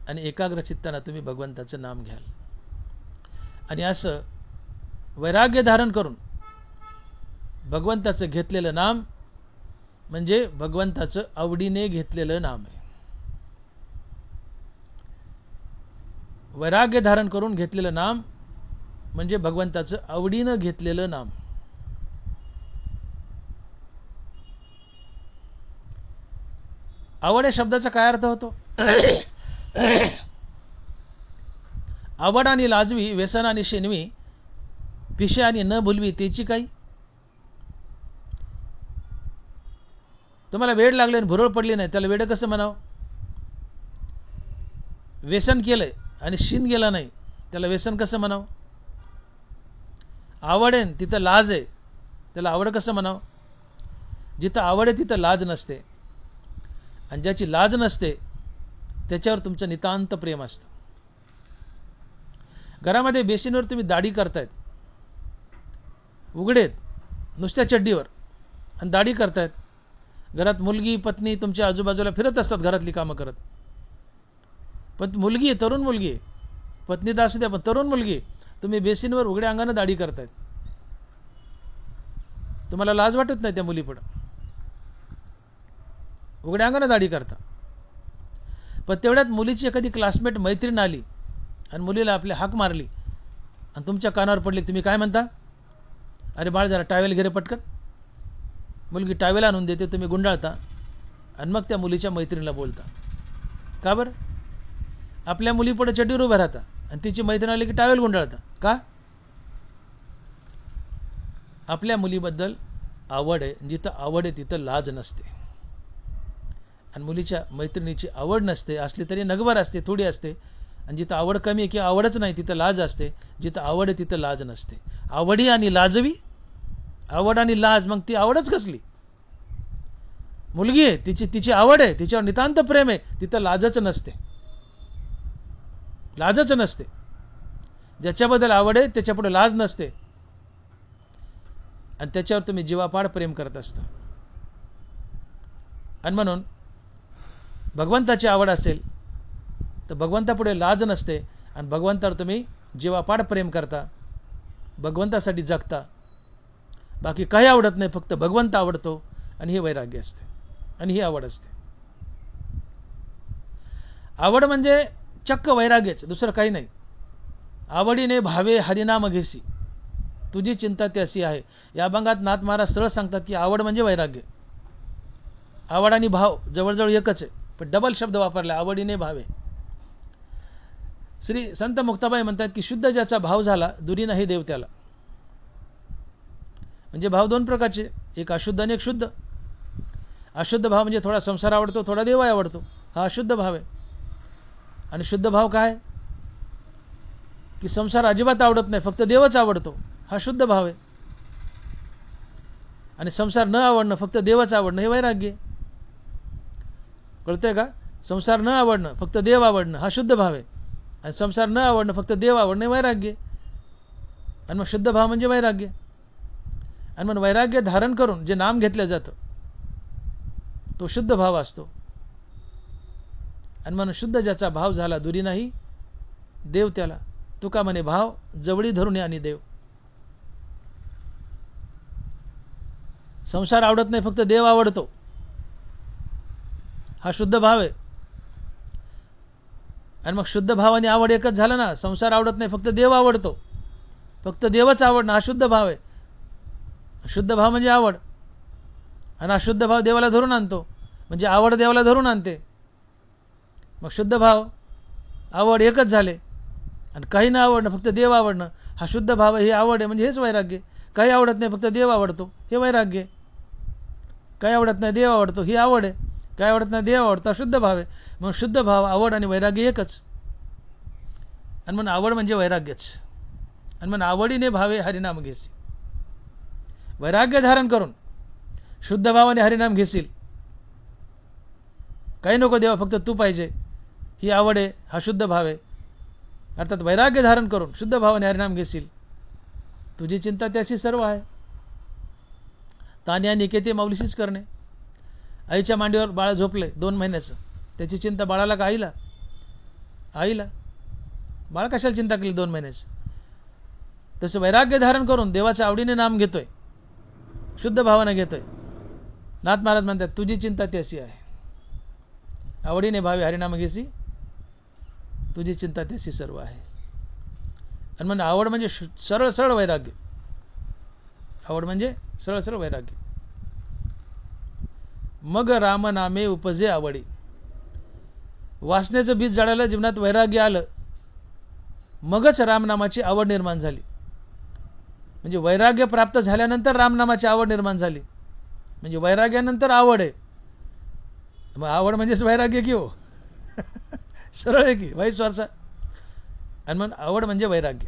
आणि एकाग्र चित्तानं तुम्ही भगवंताचं नाम घ्याल. आणि असं वैराग्य धारण करून भगवंताचं घेतलेलं नाम म्हणजे भगवंताचं आवडीने घेतलेलं नाम आहे. वैराग्य धारण करून घेतलेलं नाम म्हणजे भगवंताचं आवडीनं घेतलेलं नाम. आवड या शब्दाचा काय अर्थ होतो? आवड आणि लाजवी, व्यसन आणि शेनवी, पिशे आणि न भुलवी त्याची काही. तुम्हाला वेड लागले आणि भुरळ पडली नाही, त्याला वेड कसं म्हणावं? व्यसन केलंय आणि शिन गेला नाही, त्याला व्यसन कसं म्हणावं? आवड आहे तिथं लाज आहे, त्याला आवड कसं म्हणावं? जिथं आवड आहे तिथं लाज नसते, आणि ज्याची लाज नसते त्याच्यावर तुमचं नितांत प्रेम असतं. घरामध्ये बेसिनवर तुम्ही दाढी करतायत, उघडेत नुसत्या चड्डीवर, आणि दाढी करतायत. घरात मुलगी पत्नी तुमच्या आजूबाजूला फिरत असतात घरातली कामं करत, पण मुलगी आहे, तरुण मुलगी आहे, पत्नी तर असू द्या पण तरुण मुलगी आहे, तुम्ही बेसिनवर उघड्या अंगानं दाढी करतायत. तुम्हाला लाज वाटत नाही त्या मुलीपुढं? उघड्या अंगानं दाढी करता. पण तेवढ्यात मुलीची एखादी क्लासमेट मैत्रीण आली आणि मुलीला आपली हाक मारली आणि तुमच्या कानावर पडली, तुम्ही काय म्हणता? अरे बाळ जरा टावेल घे रे पटकन. मुलगी टावेल आणून देते, तुम्ही गुंडाळता आणि मग त्या मुलीच्या मैत्रिणीला बोलता. का बरं? आपल्या मुलीपुढे चड्डीवर उभं राहता आणि तिची मैत्रीण आली की टावेल गुंडाळता. का? आपल्या मुलीबद्दल आवड आहे, जिथं आवड आहे तिथं लाज नसते, आणि मुलीच्या मैत्रिणीची आवड नसते, असली तरी नगभर असते, थोडी असते. आणि जिथं आवड कमी आहे किंवा आवडच नाही तिथं लाज असते, जिथं आवड आहे तिथं लाज नसते. आवडी आणि लाजवी, आवड आणि लाज, मग ती आवडच कसली? मुलगी आहे, तिची आवड आहे, तिच्यावर नितांत प्रेम आहे, तिथं लाजच नसते, लाजच नसते. ज्याच्याबद्दल आवड आहे त्याच्यापुढे लाज नसते, आणि त्याच्यावर तुम्ही जीवापाड प्रेम करत असता. आणि म्हणून भगवंताची आवड असेल तर भगवंतापुढे लाज नसते, आणि भगवंतावर तुम्ही जीवापाड प्रेम करता, भगवंतासाठी जगता. बाकी काही आवडत नाही, फक्त भगवंत आवडतो, आणि हे वैराग्य असते, आणि ही आवड असते. आवड म्हणजे चक्क वैराग्यच, दुसरं काही नाही. आवडीने भावे हरिनाम घेसी, तुझी चिंता त्यासी आहे. या अभंगात नाथ महाराज सरळ सांगतात की आवड म्हणजे वैराग्य. आवड आणि भाव जवळजवळ एकच आहे, पण डबल शब्द वापरला, आवडीने भावे. श्री संत मुक्ताबाई म्हणतात की शुद्ध ज्याचा भाव झाला दुरी नाही देव त्याला. म्हणजे भाव दोन प्रकारचे, एक अशुद्ध आणि एक शुद्ध. अशुद्ध भाव म्हणजे थोडा संसार आवडतो, थोडा देव आवडतो, हा अशुद्ध भाव आहे. आणि शुद्ध भाव काय? की संसार अजिबात आवडत नाही, फक्त देवच आवडतो, हा शुद्ध भाव आहे. आणि संसार न आवडणं, फक्त देवच आवडणं, हे वैराग्य. कळतंय का? संसार न आवडणं, फक्त देव आवडणं, हा शुद्ध भाव आहे. आणि संसार न आवडणं, फक्त देव आवडणं, हे वैराग्य. आणि मग शुद्ध भाव म्हणजे वैराग्य. आणि मग वैराग्य धारण करून जे नाम घेतलं जातं तो शुद्ध भाव असतो. आणि म्हणून शुद्ध ज्याचा भाव झाला दुरी नाही देव त्याला. तुका म्हणे भाव जवळी धरून आणि देव. संसार आवडत नाही, फक्त देव आवडतो, हा शुद्ध भाव आहे. आणि मग शुद्ध भाव आणि आवड एकच झालं ना. संसार आवडत नाही, फक्त देव आवडतो, फक्त देवच आवडणं, हा शुद्ध भाव आहे. शुद्ध भाव म्हणजे आवड, आणि अशुद्ध भाव देवाला धरून आणतो, म्हणजे आवड देवाला धरून आणते. मग शुद्ध भाव आवड एकच झाले. आणि काही न आवडणं, फक्त देव आवडणं, हा शुद्ध भाव आहे, हे आवड आहे, म्हणजे हेच वैराग्य. काही आवडत नाही, फक्त देव आवडतो, हे वैराग्य. काही आवडत नाही, देव आवडतो, ही आवड आहे. काही आवडत नाही, देव आवडतो, शुद्ध भाव आहे. मग शुद्ध भाव, आवड आणि वैराग्य एकच. आणि म्हणून आवड म्हणजे वैराग्यच. आणि मग आवडीने भावे हरिनाम घेसी. वैराग्य धारण करून शुद्ध भावाने हरिनाम घेशील. काही नको देवा, फक्त तू पाहिजे, ही आवड आहे, हा शुद्ध भाव आहे. अर्थात वैराग्य धारण करून शुद्ध भावाने हरिनाम घेशील. तुझी चिंता त्याशी सर्व आहे. तान्या निकेते माऊलीशीच करणे. आईच्या मांडीवर बाळ झोपले 2 महिन्याचं, त्याची चिंता बाळाला का आईला? आईला. बाळ कशाला चिंता केली 2 महिन्याचं? तसं वैराग्य धारण करून देवाच्या आवडीने नाम घेतोय, शुद्ध भावाने घेतोय. नाथ महाराज म्हणतात तुझी चिंता त्याशी आहे. आवडीने भावे हरिनाम घेसी, तुझी चिंता त्याशी सर्व आहे. आणि म्हणजे आवड म्हणजे सरळ सरळ वैराग्य. आवड म्हणजे सरळ सरळ वैराग्य. मग रामनामे उपजे आवडी. वासनेचं बीज झाडाला जीवनात वैराग्य आलं, मगच रामनामाची आवड निर्माण झाली. म्हणजे वैराग्य प्राप्त झाल्यानंतर रामनामाची आवड निर्माण झाली. म्हणजे वैराग्यानंतर आवड आहे. मग आवड म्हणजेच वैराग्य की हो? सरळ आहे की, वाईस वर्षा. आणि मग आवड म्हणजे वैराग्य.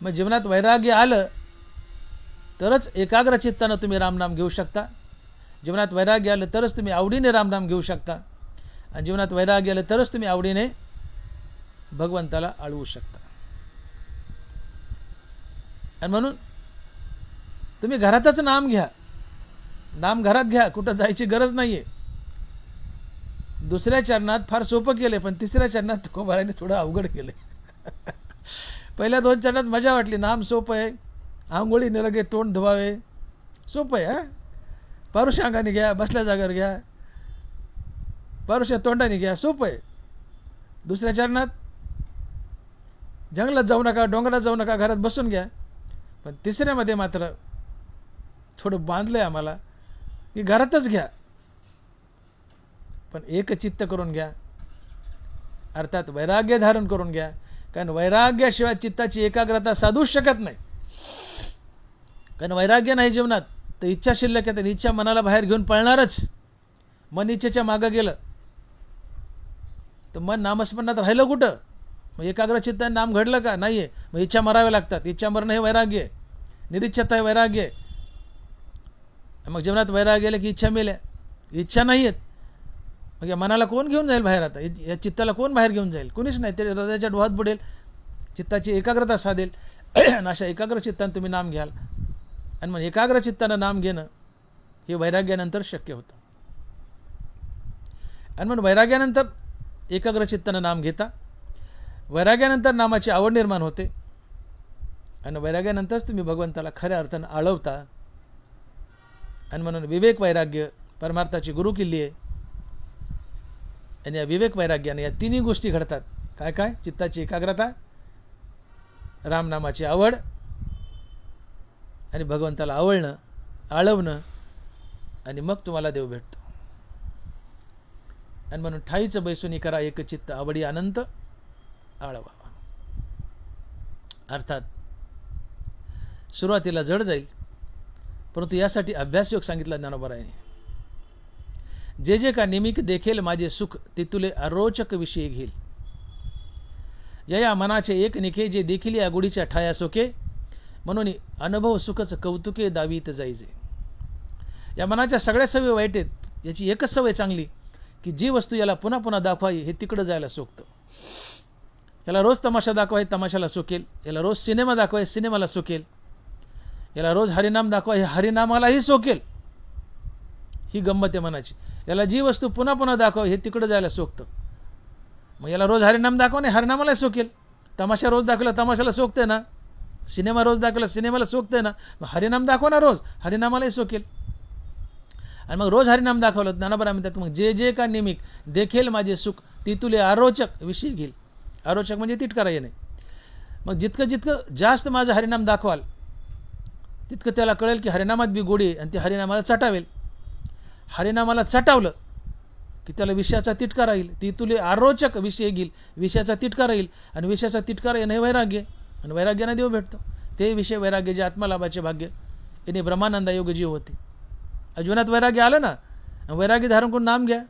मग जीवनात वैराग्य आलं तरच एकाग्र चित्तानं तुम्ही रामनाम घेऊ शकता. जीवनात वैराग्य आलं तरच तुम्ही आवडीने रामनाम घेऊ शकता. आणि जीवनात वैराग्य आलं तरच तुम्ही आवडीने भगवंताला आळवू शकता. आणि म्हणून तुम्ही घरातच नाम घ्या. नाम घरात घ्या, कुठं जायची गरज नाहीये. दुसऱ्या चरणात फार सोपं केले, पण तिसऱ्या चरणात तुकोबाराने थोडं अवघड केले. पहिल्या 2 चरणात मजा वाटली, नाम सोपं आहे, आंघोळीने लगे तोंड धुवावे, सोपं आहे. पारुष्य अंगाने घ्या, बसल्या जागेवर घ्या, पारुष्य तोंडाने घ्या, सोपं आहे. दुसऱ्या चरणात जंगलात जाऊ नका, डोंगरात जाऊ नका, घरात बसून घ्या. पण तिसऱ्यामध्ये मात्र थोडं बांधलंय आम्हाला की घरातच घ्या, पण एकचित्त करून घ्या. अर्थात वैराग्य धारण करून घ्या. कारण वैराग्याशिवाय चित्ताची एकाग्रता साधूच शकत नाही. कारण वैराग्य नाही जीवनात तर इच्छा शिल्लक आहे. इच्छा मनाला बाहेर घेऊन पळणारच. मन इच्छेच्या मागं गेलं तर मन नामस्मरणात राहिलं कुठं? मग एकाग्र चित्ताने नाम घडलं का? नाहीये. मग इच्छा मराव्या लागतात. इच्छा मरणं हे वैराग्य आहे. निरीच्छता हे वैराग्य आहे. मग जीवनात वैराग्य गेले की इच्छा मेल्या. इच्छा नाही आहेत. मग या मनाला कोण घेऊन जाईल बाहेर? आता या चित्ताला कोण बाहेर घेऊन जाईल? कोणीच नाही. ते हृदयाच्या डोहात बुडेल, चित्ताची एकाग्रता साधेल. आणि अशा एकाग्र चित्ताने तुम्ही नाम घ्याल. आणि मग एकाग्र चित्तानं नाम घेणं हे वैराग्यानंतर शक्य होतं. आणि मग वैराग्यानंतर एकाग्र चित्तानं नाम घेता, वैराग्यानंतर नामाची आवड निर्माण होते. आणि वैराग्यानंतरच तुम्ही भगवंताला खऱ्या अर्थानं आळवता. आणि म्हणून विवेक वैराग्य परमार्थाची गुरुकिल्ली आहे. आणि या विवेक वैराग्याने या तिन्ही गोष्टी घडतात. काय काय? चित्ताची एकाग्रता, रामनामाची आवड आणि भगवंताला आवडणं, आळवणं. आणि मग तुम्हाला देव भेटतो. आणि म्हणून ठाईचं बैसुनी करा एकचित्त, आवडी अनंत आळवा. अर्थात सुरुवातीला जड जाईल, परंतु यासाठी अभ्यासयोग सांगितला ज्ञानोबारायाने. जे जे का निमिक देखेल माझे सुख, ते तुले अरोचक विषयी घेईल. या मनाचे एक निखे, जे देखील या गुढीच्या ठाया सोके, म्हणून अनुभव सुखच कौतुके दावीत जाईजे. या मनाच्या सगळ्या सवयी वाईट आहेत. याची एकच सवय चांगली की जी वस्तू याला पुन्हा पुन्हा दाखवावी हे तिकडं जायला सोकतं. याला रोज तमाशा दाखवाय तमाशाला सोकेल. याला रोज सिनेमा दाखवाय सिनेमाला सोकेल. याला रोज हरिनाम दाखवा हे हरिनामालाही सोकेल. ही गंमत आहे मनाची. याला जी वस्तू पुन्हा पुन्हा दाखव हे तिकडं जायला सोकतं. मग याला रोज हरिनाम दाखवा हरिनामाला सोकेल. तमाशा रोज दाखवला तमाशाला सोकते ना. सिनेमा रोज दाखवला सिनेमाला सोकते ना. मग हरिनाम दाखवा ना रोज, हरिनामालाही सोकेल. आणि मग रोज हरिनाम दाखवलं ज्ञानोबा म्हणतात मग जे जे का निमिक देखेल माझे सुख, ती तुले अरोचक विषयी घेईल. अरोचक म्हणजे तिटकारा येणे. मग जितकं जितकं जास्त माझं हरिनाम दाखवाल तितकं त्याला कळेल की हरिनामात बी गोडी आहे. आणि ते हरिनामाला चटावेल. हरिनामाला चटावलं की त्याला विषयाचा तिटकारा येईल. ती तुले अरोचक विषय घेईल. विषयाचा तिटकारा येईल. आणि विषयाचा तिटकारा येणं हे वैराग्य. आणि वैराग्याने देव भेटतो. ते विषय वैराग्य जे आत्मलाभाचे भाग्य याने ब्रह्मानंदा योग जीव होते. जीवनात वैराग्य आलं ना, वैराग्य धारण करून नाम घ्या.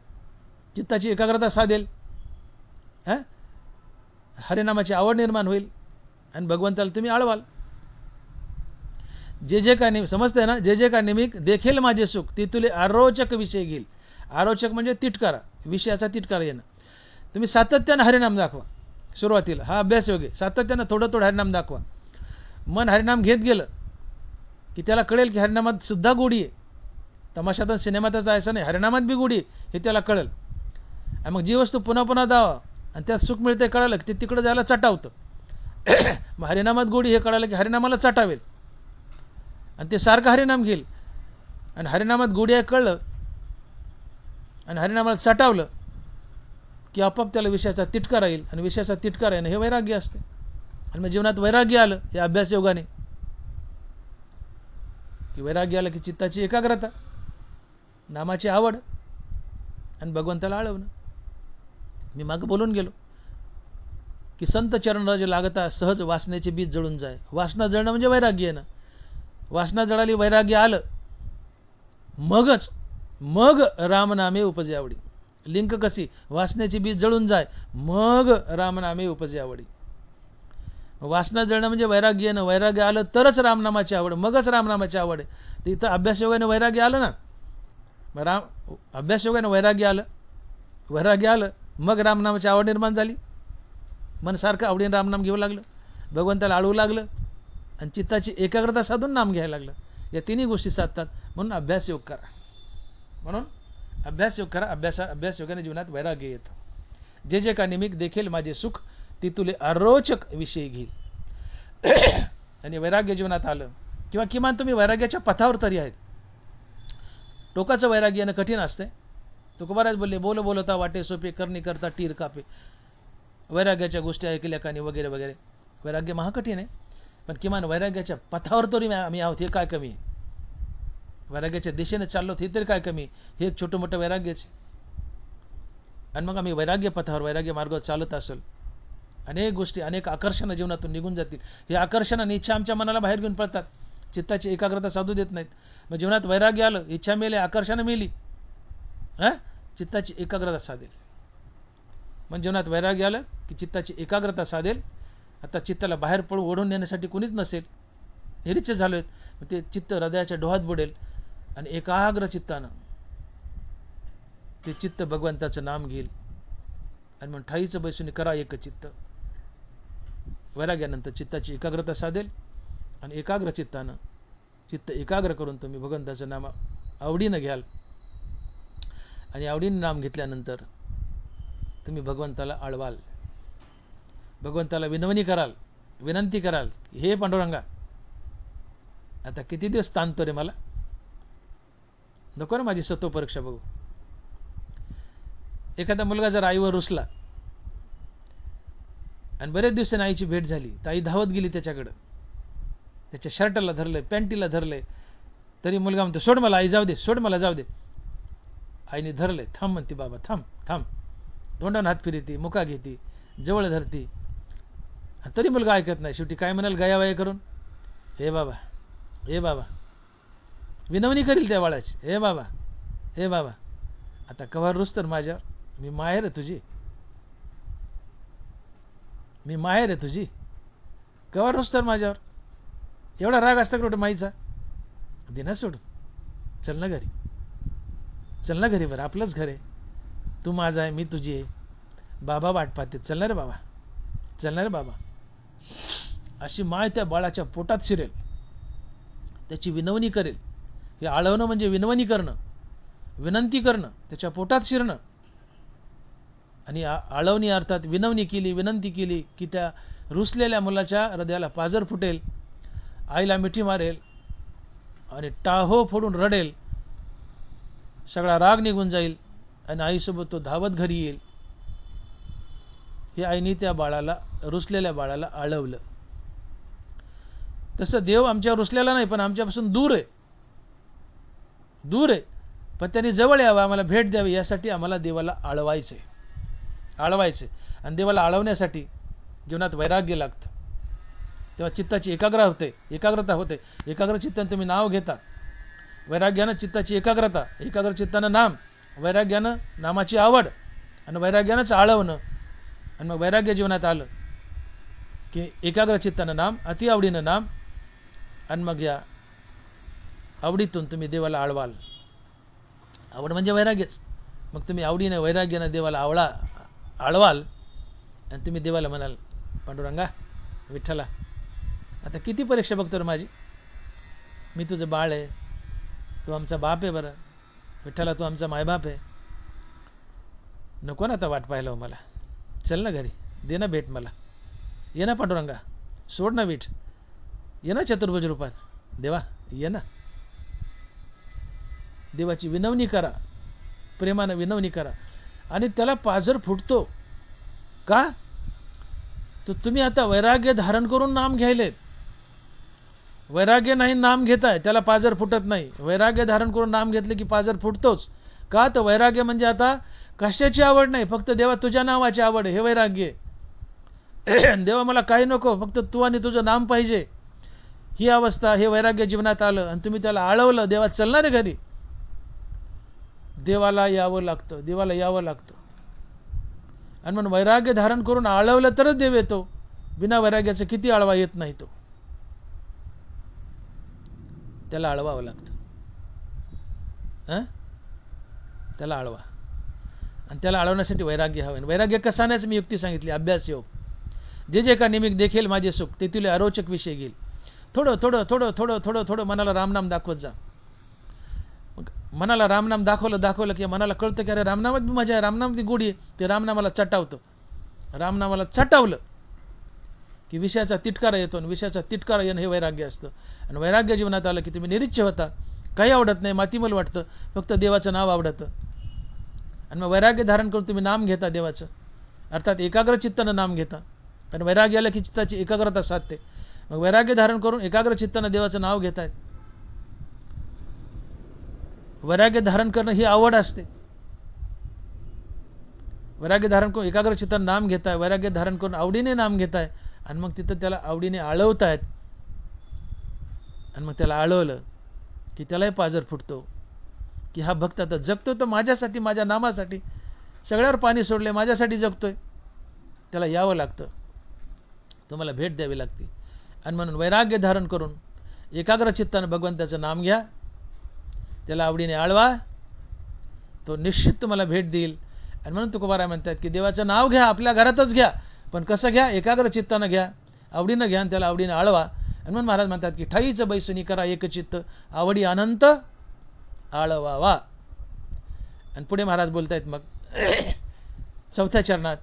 चित्ताची एकाग्रता साधेल. हरिनामाची आवड निर्माण होईल आणि भगवंताला तुम्ही आळवाल. जे जे का समजतंय ना, जे जे का निमिक देखील माझे सुख ती तुले आरोचक विषय घेईल. आरोचक म्हणजे तिटकारा, विषयाचा तिटकारा येणं. तुम्ही सातत्यानं हरिनाम दाखवा. सुरुवातीला हा अभ्यास योग्य, सातत्यानं थोडं थोडं हरिनाम दाखवा. मन हरिनाम घेत गेलं की त्याला कळेल की हरिनामात सुद्धा गोडी आहे. तमाशात सिनेमातच जायचं नाही, हरिनामात बी गोडी हे त्याला कळेल. आणि मग जी वस्तू पुन्हा पुन्हा दावा आणि त्यात सुख मिळते कळालं की ते तिकडं जायला चटावतं. मग हरिनामात गोडी हे कळालं की हरिनामाला चटावेल आणि ते सारखं हरिनाम घेईल. आणि हरिनामात गोडी आहे कळलं आणि हरिनामाला चटावलं की आपोआप त्याला विषयाचा तिटकारा येईल आणि विषयाचा तिटकारा येणं हे वैराग्य असते. आणि मग जीवनात वैराग्य आलं या अभ्यास योगाने की वैराग्य आलं की चित्ताची एकाग्रता, नामाची आवड आणि भगवंताला आळवणं. मी मागं बोलून गेलो की संत चरणराज लागता सहज वासनेचे बीज जळून जाय. वासना जळणं म्हणजे वैराग्य येणं. वासना जळाली, वैराग्य आलं, मग रामनामे उपजे आवडी. लिंक कशी? वासनेची बीज जळून जाय मग रामनामे उपजे आवडी. वासना जळणं म्हणजे वैराग्य येणं. वैराग्य आलं तरच रामनामाची आवड, मगच रामनामाची आवड आहे. तर इथं अभ्यासयोगाने वैराग्य आलं ना, मग अभ्यासयोगाने वैराग्य आलं मग रामनामाची आवड निर्माण झाली. मन सारखं आवडीने रामनाम घेऊ लागलं, भगवंताला आळवू लागलं आणि चित्ताची एकाग्रता साधून नाम घ्यायला लागलं. या तिन्ही गोष्टी साधतात. म्हणून अभ्यास योग करा. अभ्यास योगाने जीवनात वैराग्य येतं. जे जे का निमिक देखील माझे सुख ती तुले अरोचक विषय घेईल. आणि वैराग्य जीवनात आलं किंवा किमान तुम्ही वैराग्याच्या पथावर तरी आहेत. टोकाचं वैराग्य येणं कठीण असते. तुकोबाराज बोलले, बोल बोलता वाटे सोपे, करणी करता टीर कापे. वैराग्याच्या गोष्टी ऐकल्या कानी वगैरे वगैरे. वैराग्य महाकठीण आहे, पण किमान वैराग्याच्या पथावर तरी आम्ही आहोत हे काय कमी आहे. वैराग्याच्या दिशेने चाललो हे तरी काय कमी. हे एक छोटं मोठं वैराग्यच आहे. आणि मग आम्ही वैराग्य पथावर, वैराग्य मार्गावर चालत असेल, अनेक गोष्टी, अनेक आकर्षणं जीवनातून निघून जातील. हे आकर्षण आणि इच्छा आमच्या मनाला बाहेर घेऊन पडतात, चित्ताची एकाग्रता साधू देत नाहीत. मग जीवनात वैराग्य आलं, इच्छा मेले, आकर्षणं मेली, चित्ताची एकाग्रता साधेल. मग जीवनात वैराग्य आलं की चित्ताची एकाग्रता साधेल. आता चित्ताला बाहेर पळू ओढून नेण्यासाठी कोणीच नसेल, निरीच्छ झालो आहेत. मग ते चित्त हृदयाच्या डोहात बुडेल आणि एकाग्र चित्तानं ते चित्त भगवंताचं नाम घेईल. आणि मग ठाईचं बैसून करा एक चित्त. वैराग्यानंतर चित्ताची एकाग्रता साधेल आणि एकाग्र चित्तानं चित्त एकाग्र करून तुम्ही भगवंताचं नाम आवडीनं घ्याल. आणि आवडीनं नाम घेतल्यानंतर तुम्ही भगवंताला आळवाल, भगवंताला विनवणी कराल, विनंती कराल, हे पांडुरंगा आता किती दिवस ताणतो रे मला, नको ना माझी सत्व परीक्षा बघू. एखादा मुलगा जर आईवर रुसला आणि बरेच दिवसांनी आईची भेट झाली तर आई धावत गेली त्याच्याकडं, त्याच्या शर्टाला धरलंय, पॅन्टीला धरलंय, तरी मुलगा म्हणतो सोड मला आई, जाऊ दे, सोड मला, जाऊ दे. आईने धरलंय, थांब म्हणते, बाबा थांब थांब. तोंडावर हात फिरती, मुका घेती, जवळ धरती, तरी मुलगा ऐकत नाही. शेवटी काय म्हणाल गयावया करून, हे बाबा, हे बाबा, विनवणी करील त्या बाळाची, हे बाबा, हे बाबा, आता कव्हा रुसतर माझ्यावर, मी माहेर आहे तुझी, मी माहेर आहे तुझी, कव्हा रुसतर माझ्यावर. एवढा राग असता कुठं माईचा, दिना सोडून, चल ना घरी, चल ना घरी, बरं आपलंच घर आहे, तू माझा आहे, मी तुझी आहे, बाबा वाट पाहते, चल ना रे बाबा, चल ना रे बाबा. अशी माय त्या बाळाच्या पोटात शिरेल, त्याची विनवणी करेल. हे आळवणं म्हणजे विनवणी करणं, विनंती करणं, त्याच्या पोटात शिरणं. आणि आळवणी अर्थात विनवणी केली, विनंती केली की त्या रुसलेल्या मुलाच्या हृदयाला पाझर फुटेल, आईला मिठी मारेल आणि टाहो फोडून रडेल, सगळा राग निघून जाईल आणि आईसोबत तो धावत घरी येईल. हे आईने त्या बाळाला, रुसलेल्या बाळाला आळवलं. तसं देव आमच्यावर रुसलेला नाही, पण आमच्यापासून दूर आहे, दूर आहे, पण त्यांनी जवळ यावं, आम्हाला भेट द्यावी, यासाठी आम्हाला देवाला आळवायचं आहे, आळवायचं. आणि देवाला आळवण्यासाठी जीवनात वैराग्य लागतं, तेव्हा चित्ताची एकाग्रता होते. एकाग्र चित्तानं तुम्ही नाव घेता, वैराग्यानं चित्ताची एकाग्रता, एकाग्र चित्तानं नाम, वैराग्यानं नामाची आवड आणि वैराग्यानंच आळवणं. आणि मग वैराग्य जीवनात आलं की एकाग्रचित्तानं नाम, अति आवडीनं नाम, आणि मग या आवडीतून तुम्ही देवाला आळवाल. आवड म्हणजे वैराग्यच. मग तुम्ही आवडीनं वैराग्यानं देवाला आळवाल आणि तुम्ही देवाला म्हणाल, पांडुरंगा, विठ्ठला, आता किती परीक्षा बघतो रे माझी, मी तुझं बाळ आहे, तू आमचा बाप आहे, बरं विठ्ठला तू आमचा मायबाप आहे, नको ना आता वाट पाहायला हो मला, चल ना घरी, दे ना भेट मला, ये ना पांडुरंगा, सोड ना विठ, ये ना चतुर्भुज रूपात, देवा ये ना. देवाची विनवणी करा, प्रेमानं विनवणी करा, आणि त्याला पाझर फुटतो का, तर तुम्ही आता वैराग्य धारण करून नाम घ्यायलेत. वैराग्य नाही नाम घेताय त्याला पाझर फुटत नाही. वैराग्य धारण करून नाम घेतले की पाझर फुटतोच. का, तर वैराग्य म्हणजे आता कशाची आवड नाही, फक्त देवा तुझ्या नावाची आवड आहे, हे वैराग्य. देवा मला काही नको, फक्त तू आणि तुझं नाम पाहिजे, ही अवस्था, हे वैराग्य जीवनात आलं. आणि तुम्ही त्याला आळवलं, देवा चलणार आहे घरी, देवाला यावं लागतं, देवाला यावं लागतं. आणि म्हणून वैराग्य धारण करून आळवलं तरच देव येतो. बिना वैराग्याचं किती आळवा येत नाही तो, त्याला आळवावं लागतं. त्याला आळवा, आणि त्याला आळवण्यासाठी वैराग्य हवं. वैराग्य कसा नाही मी युक्ती सांगितली, अभ्यास योग. जे जे का निमित्त देखील माझे सुख, ते तुला अरोचक विषय घेईल. थोडं थोडं थोडं थोडं थोडं थोडं मनाला रामनाम दाखवत जा. मनाला रामनाम दाखवलं की मनाला कळतं की अरे रामनामात बी मजा आहे, रामनामात गोडी आहे. ते रामनामाला चटावतं. रामनामाला चटावलं की विषयाचा तिटकारा येतो, आणि विषयाचा तिटकारा येणं हे वैराग्य असतं. आणि वैराग्य जीवनात आलं की तुम्ही निरीच्छ होता, काही आवडत नाही, मातीमल वाटतं, फक्त देवाचं नाव आवडतं. आणि मग वैराग्य धारण करून तुम्ही नाम घेता देवाचं, अर्थात एकाग्र चित्तानं नाम घेता. कारण वैराग्य आलं की चित्ताची एकाग्रता साधते. मग वैराग्य धारण करून एकाग्र चित्तानं देवाचं नाव घेतायत. वैराग्य धारण करणं ही आवड असते. वैराग्य धारण करून एकाग्र चित्तानं नाम घेताय, वैराग्य धारण करून आवडीने नाम घेताय, आणि मग तिथं त्याला आवडीने आळवतायत. आणि मग त्याला आळवलं की त्यालाही पाझर फुटतो की हा भक्त आता जगतो तर माझ्यासाठी, माझ्या नामासाठी, सगळ्यावर पाणी सोडले, माझ्यासाठी जगतोय, त्याला यावं लागतं, तुम्हाला भेट द्यावी लागते. आणि म्हणून वैराग्य धारण करून एकाग्र चित्तानं भगवंताचं नाम घ्या, त्याला आवडीने आळवा, तो निश्चित तुम्हाला भेट देईल. आणि म्हणून तुकोबाराय म्हणतात की देवाचं नाव घ्या, आपल्या घरातच घ्या, पण कसं घ्या, एकाग्र चित्तानं घ्या, आवडीनं घ्या, आणि त्याला आवडीने आळवा. आणि म्हणून महाराज म्हणतात की ठाईचं बैसुनी करा एकचित्त, आवडी अनंत आळवावा. आणि पुढे महाराज बोलतायत मग चौथ्या चरणात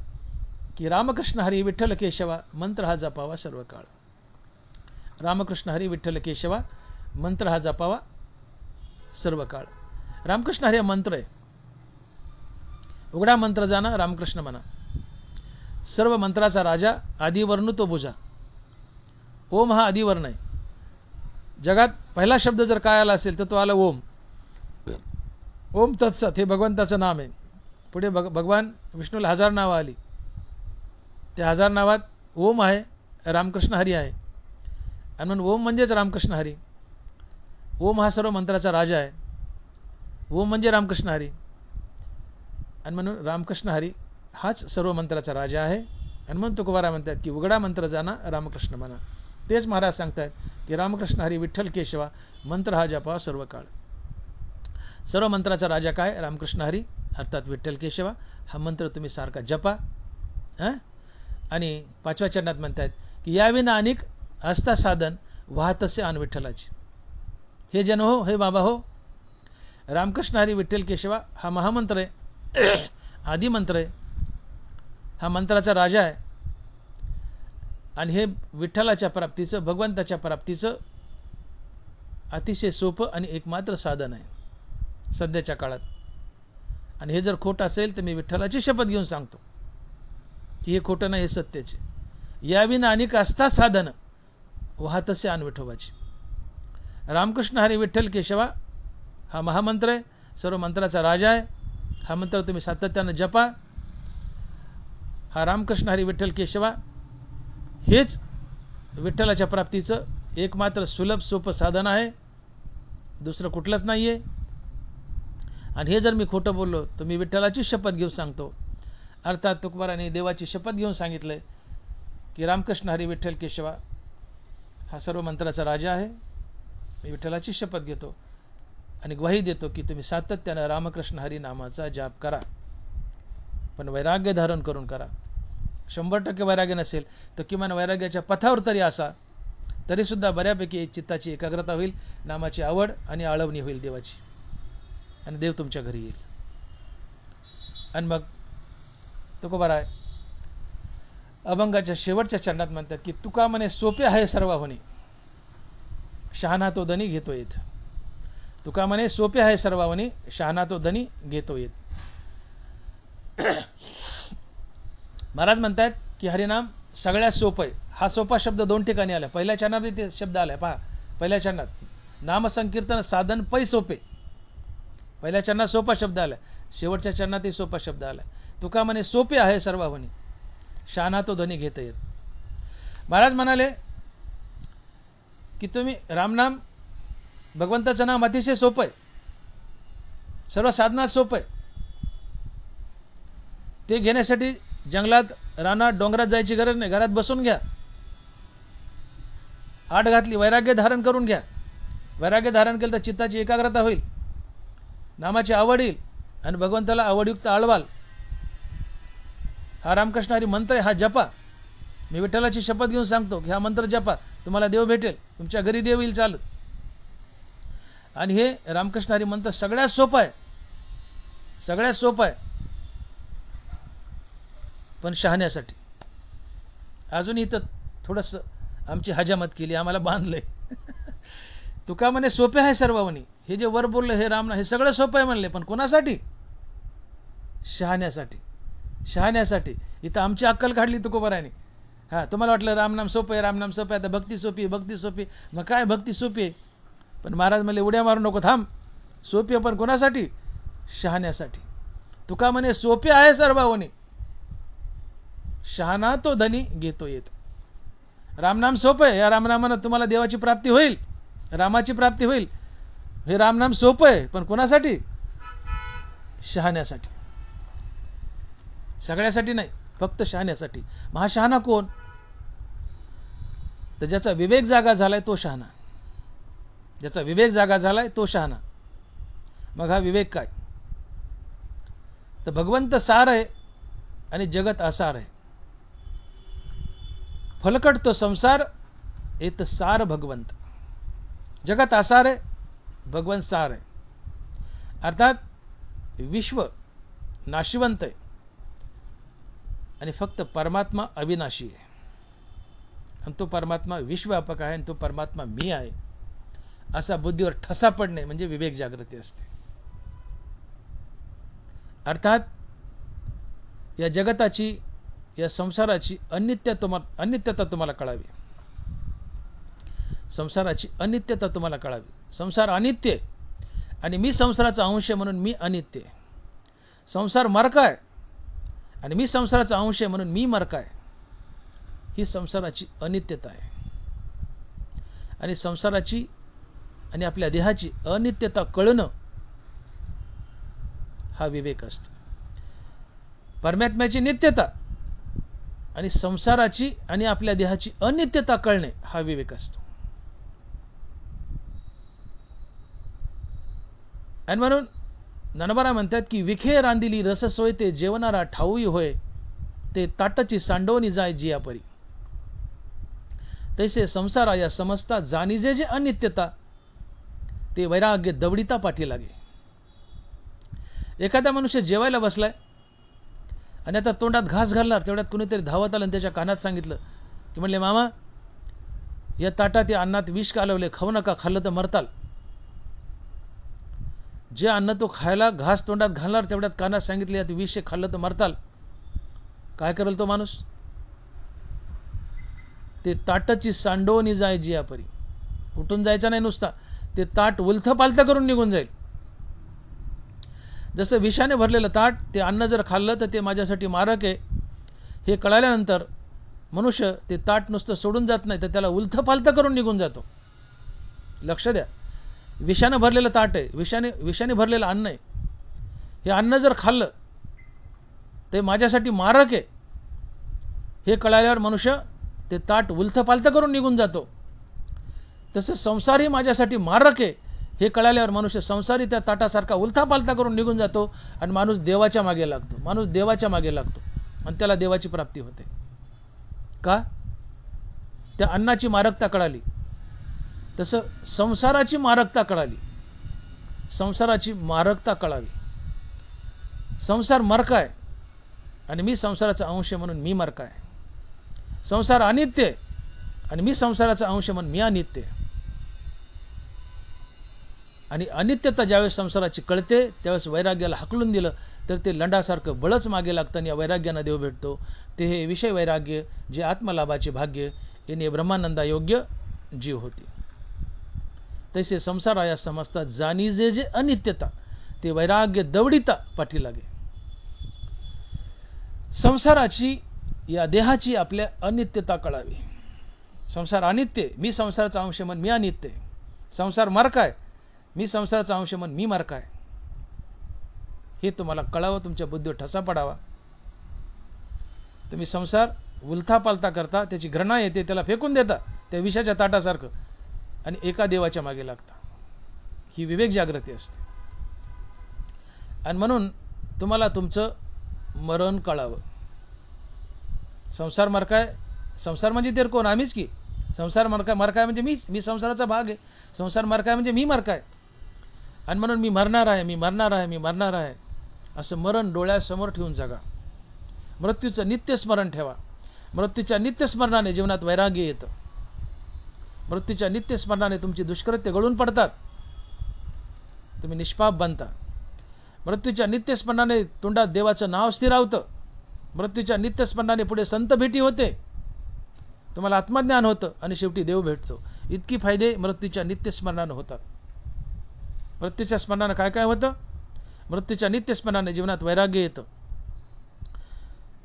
की रामकृष्ण हरी विठ्ठल केशवा मंत्र हा जपावा सर्व काळ. रामकृष्ण हरी विठ्ठल केशवा मंत्र हा जपावा सर्व काळ. रामकृष्ण हरी मंत्र आहे, उघडा मंत्र जाणं रामकृष्ण म्हणा. सर्व मंत्राचा राजा, आदिवर्ण तो बुजा. ओम हा आदिवर्ण आहे. जगात पहिला शब्द जर काय आला असेल तर तो आला ओम. ओम तत्सत हे भगवंताचं नाम आहे. पुढे भगवान विष्णूला 1000 नावं आली, त्या 1000 नावात ओम आहे, रामकृष्ण हरी आहे. आणि म्हणून ओम म्हणजेच रामकृष्ण हरी. ओम हा सर्व मंत्राचा राजा आहे. ओम म्हणजे रामकृष्ण हरी. आणि म्हणून रामकृष्ण हरी हाच सर्व मंत्राचा राजा आहे. आणि म्हणून तुकोबाराय म्हणतात की उघडा मंत्र जाणा रामकृष्ण म्हणा. तेच महाराज सांगतात की रामकृष्ण हरी विठ्ठल केशवा मंत्र हा जपा सर्व काळ. सर्व मंत्राचा राजा काय, रामकृष्ण हरी अर्थात विठ्ठल केशवा. हा मंत्र तुम्ही सारखा जपा. आणि 5व्या चरणात म्हणतात की याविना अनेक असता साधन वाहतसे आन विठ्ठलाची. हे जन हो, हे बाबा हो, रामकृष्ण हरी विठ्ठल केशवा हा महामंत्र आहे, आदिमंत्र आहे, हा मंत्राचा राजा आहे. आणि हे विठ्ठलाच्या प्राप्तीचं, भगवंताच्या प्राप्तीचं अतिशय सोपं आणि एकमात्र साधन आहे सध्याच्या काळात. आणि हे जर खोटं असेल तर मी विठ्ठलाची शपथ घेऊन सांगतो की हे खोटं नाही, हे सत्याचे. याविना अनेक असता साधन वाहतसे आन विठोबाची. रामकृष्ण हरी विठ्ठल केशवा हा महामंत्र आहे, सर्व मंत्राचा राजा आहे. हा मंत्र तुम्ही सातत्यानं जपा. हा रामकृष्ण हरी विठ्ठल केशवा हेच विठ्ठलाच्या प्राप्तीचं एकमात्र सुलभ सोपं साधन आहे, दुसरं कुठलंच नाही आहे. आणि हे जर मी खोटं बोललो तर मी विठ्ठलाची शपथ घेऊन सांगतो. अर्थात तुकोबाराने देवाची शपथ घेऊन सांगितलं की रामकृष्ण हरी विठ्ठल केशवा हा सर्व मंत्राचा राजा आहे, मी विठ्ठलाची शपथ घेतो आणि ग्वाही देतो की तुम्ही सातत्यानं रामकृष्ण हरी नामाचा जाप करा, पण वैराग्य धारण करून करा. 100% वैराग्य नसेल तर किमान वैराग्याच्या पथावर तरी असा, तरीसुद्धा बऱ्यापैकी चित्ताची एकाग्रता होईल, नामाची आवड आणि आळवणी होईल देवाची, आणि देव तुमच्या घरी येईल. आणि मग तुकोबाराय अभंगाच्या शेवटच्या चरणात म्हणतात की तुका म्हणे सोपे आहे सर्वाहुनी, शहाणा तो धनी घेतो येत. तुका म्हणे सोपे आहे सर्वाहुनी, शहाणा तो धनी घेतो येत. महाराज म्हणतात की हरिनाम सगळ्यात सोपं आहे. हा सोपा शब्द 2 ठिकाणी आला. पहिल्या चरणात ते शब्द आला पहा. पहिल्या चरणात नामसंकीर्तन साधन पै सोपे, पहिल्या चरणात सोपा शब्द आला, शेवटच्या चरणातही सोपा शब्द आला. तुका म्हणे सोपे आहे सर्वाहुनी, शहाणा तो धनी घेता येत. महाराज म्हणाले की तुम्ही रामनाम भगवंताचं नाम अतिशय सोपं आहे, सर्व साधनात सोपं आहे. ते घेण्यासाठी जंगलात रानात डोंगरात जायची गरज नाही, घरात बसून घ्या. आठ घातली, वैराग्य धारण करून घ्या. वैराग्य धारण केलं तर चित्ताची एकाग्रता होईल, नामाची आवड येईल आणि भगवंताला आवडयुक्त आळवाल. हा रामकृष्ण हरी मंत्र आहे, हा जपा. मी विठ्ठलाची शपथ घेऊन सांगतो की हा मंत्र जपा, तुम्हाला देव भेटेल, तुमच्या घरी देव येईल चालत. आणि हे रामकृष्ण हरी मंत्र सगळ्यात सोपं आहे, सगळ्यात सोपं आहे, पण शहाण्यासाठी. अजून इथं थोडंसं आमची हजामत केली, आम्हाला बांधलंय. तुका म्हणे सोपे आहे सर्वांनी, हे जे वर बोललं हे राम, हे सगळं सोपं आहे म्हणले, पण कोणासाठी? शहाण्यासाठी. शहाण्यासाठी. इथं आमची अक्कल काढली तुकोबारायने. हां, तुम्हाला वाटलं रामनाम सोपं आहे, रामनाम सोपं आहे, आता भक्ती सोपी आहे, भक्ती सोपी. मग काय भक्ती सोपी आहे? पण महाराज म्हणले उड्या मारू नको, थांब. सोपी आहे पण कोणासाठी? शहाण्यासाठी. तुका म्हणे सोपे आहे सर्वांनी, शहाणा तो धनी घेतो येत. रामनाम सोपं आहे, या रामनामानं तुम्हाला देवाची प्राप्ती होईल, रामाची प्राप्ती होईल. हे रामनाम सोपं आहे पण कोणासाठी? शहाण्यासाठी. सगळ्यासाठी नाही, फक्त शहाण्यासाठी. मग हा शहाणा कोण? तर ज्याचा विवेक जागा झालाय तो शहाणा. ज्याचा विवेक जागा झालाय तो शहाणा. मग हा विवेक काय? तर भगवंत सार आहे आणि जगत असार आहे. फलकट तो संसार, येत सार भगवंत. जगत असार आहे, भगवंत सार आहे. अर्थात विश्व नाशिवंत आहे आणि फक्त परमात्मा अविनाशी आहे. आणि तो परमात्मा विश्वव्यापक आहे आणि तो परमात्मा मी आहे, असा बुद्धीवर ठसा पडणे म्हणजे विवेक जागृती असते. अर्थात या जगताची, या संसाराची अनित्यता तुम्हाला कळावी. संसाराची अनित्यता तुम्हाला कळावी. संसार अनित्य आहे आणि मी संसाराचा अंश आहे म्हणून मी अनित्य आहे. संसार मरका आहे आणि मी संसाराचा अंश आहे म्हणून मी मरका आहे. ही संसाराची अनित्यता आहे. आणि संसाराची आणि आपल्या देहाची अनित्यता कळणं हा विवेक असतो. परमात्म्याची नित्यता आणि संसाराची आणि आपल्या देहाची अनित्यता कळणे हा विवेक असतो. आणि म्हणून ज्ञानोबा म्हणतात की विखे रांदिली रस सोय, ते जेवणारा ठाऊई होय, ते ताटची सांडवणी जाय जिया परी. तैसे संसारा या समजता जाणीजे जे अनित्यता, ते वैराग्य दवडिता पाठी लागे. एखादा मनुष्य जेवायला बसलाय आणि आता तोंडात घास घालणार, तेवढ्यात कुणीतरी धावत आलं आणि त्याच्या कानात सांगितलं की म्हणले मामा, या ताटात या अन्नात विष कालवले, खाऊ नका, खाल्लं तर मरताल. जे अन्न तो खायला घास तोंडात घालणार, तेवढ्यात कानात सांगितले यात विष खाल्लं तर मरताल. काय करेल तो माणूस? ते ताटाची सांडवणी जाय जिया परी. उठून जायचा नाही नुसता, ते ताट उलथं पालथं करून निघून जाईल. जसं विषाने भरलेलं ताट, ते अन्न जर खाल्लं तर ते माझ्यासाठी मारक आहे हे कळाल्यानंतर मनुष्य ते ताट नुसतं सोडून जात नाही, तर त्याला उलथं पालथं करून निघून जातो. लक्ष द्या, विषाने भरलेलं ताट आहे, विषाने भरलेलं अन्न आहे. हे अन्न जर खाल्लं ते माझ्यासाठी मारक आहे हे कळाल्यावर मनुष्य ते ताट उलथपालथ करून निघून जातो. तसं संसार ही माझ्यासाठी मारक आहे हे कळाल्यावर मनुष्य संसारी त्या ताटासारखा उलथापालथा करून निघून जातो आणि माणूस देवाच्या मागे लागतो. माणूस देवाच्या मागे लागतो आणि त्याला देवाची प्राप्ती होते. का? त्या अन्नाची मारकता कळाली. तसं संसाराची मारकता कळाली. संसाराची मारकता कळाली. संसार मरका आहे आणि मी संसाराचा अंश म्हणून मी मरका आहे. संसार अनित्य आहे आणि मी संसाराचा अंश म्हणून मी अनित्य आहे. आणि अनित्यता ज्यावेळेस संसाराची कळते त्यावेळेस वैराग्याला हाकलून दिलं तर ते लंडासारखं बळच मागे लागतं आणि या वैराग्यानं देव भेटतो. ते हे विषय वैराग्य जे आत्मलाभाचे भाग्य याने ब्रह्मानंदा योग्य जीव होते. तसे संसाराया समजता जाणीजे जे अनित्यता ते वैराग्य दवडिता पाठी लागे. संसाराची या देहाची आपल्या अनित्यता कळावी. संसार अनित्य, मी संसाराचा अंश म्हणून मी अनित्य. संसार मरकाय, मी संसाराचा अंश म्हणून मी मरकाय. हे तुम्हाला कळावं, तुमच्या बुद्धीवर ठसा पडावा. तुम्ही संसार उलथापालथा करता, त्याची घृणा येते, त्याला फेकून देता त्या विषाच्या ताटासारखं आणि एका देवाच्या मागे लागता. ही विवेक जागृती असते. आणि म्हणून तुम्हाला तुमचं मरण कळावं. संसार मरकाय, संसार म्हणजे तर कोण? आम्हीच की. संसार मरकाय, मरकाय म्हणजे मी संसाराचा भाग आहे. संसार मरकाय म्हणजे मी मरकाय. आणि म्हणून मी मरणार आहे, मी मरणार आहे, मी मरणार आहे असं मरण डोळ्यासमोर ठेवून जगा. मृत्यूचं नित्य स्मरण ठेवा. मृत्यूच्या नित्य स्मरणाने जीवनात वैराग्य येतं. मृत्यूच्या नित्य स्मरणाने तुमची दुष्कृत्य गळून पडतात, तुम्ही निष्पाप बनता. मृत्यूच्या नित्य स्मरणाने तोंडात देवाचं नाव स्थिरावतं. मृत्यूच्या नित्य स्मरणाने पुढे संत भेटी होते, तुम्हाला आत्मज्ञान होतं आणि शेवटी देव भेटतो. इतकी फायदे मृत्यूच्या नित्य स्मरणाने होतात. मृत्यूच्या स्मरणाने काय काय होतं? मृत्यूच्या नित्य स्मरणाने जीवनात वैराग्य येतं.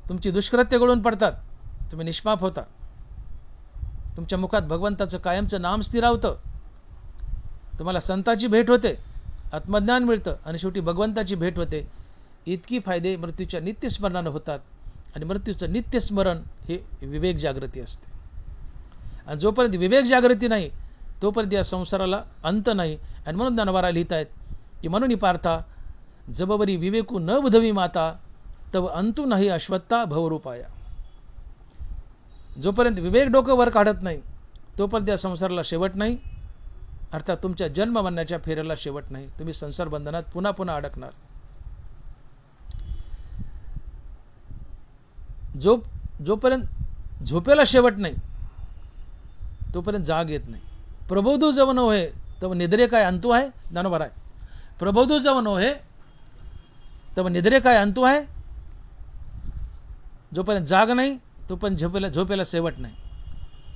तुमची दुष्कृत्य गळून पडतात, तुम्ही निष्पाप होता. तुमच्या मुखात भगवंताचं कायमचं नाम स्थिरावतं. तुम्हाला संताची भेट होते, आत्मज्ञान मिळतं आणि शेवटी भगवंताची भेट होते. इतकी फायदे मृत्यूच्या नित्य स्मरणाने होतात. आणि मृत्यूचं नित्य स्मरण हे विवेक जागृती असते. आणि जोपर्यंत विवेक जागृती नाही तोपर्यंत या संसाराला अंत नाही. आणि म्हणून ज्ञानवारा लिहित आहेत की म्हणून पार्था जबवरी विवेकू न बुधवी माता तव अंतू नाही अश्वत्था भवरूपाया. जोपर्यंत विवेक डोकं वर काढत नाही तोपर्यंत या संसाराला शेवट नाही. अर्थात तुमच्या जन्म मरण्याच्या फेऱ्याला शेवट नाही. तुम्ही संसार बंधनात पुन्हा पुन्हा अडकणार. जोपर्यंत झोपेला शेवट नाही तोपर्यंत जाग येत नाही. प्रबोधू जव नव्हे तव निद्रे काय अंतू आहे. ज्ञानोबा आहे. प्रबोधू जव नव्हे तव निद्रे काय अंतू आहे. जोपर्यंत जाग नाही तोपर्यंत झोपेला शेवट नाही.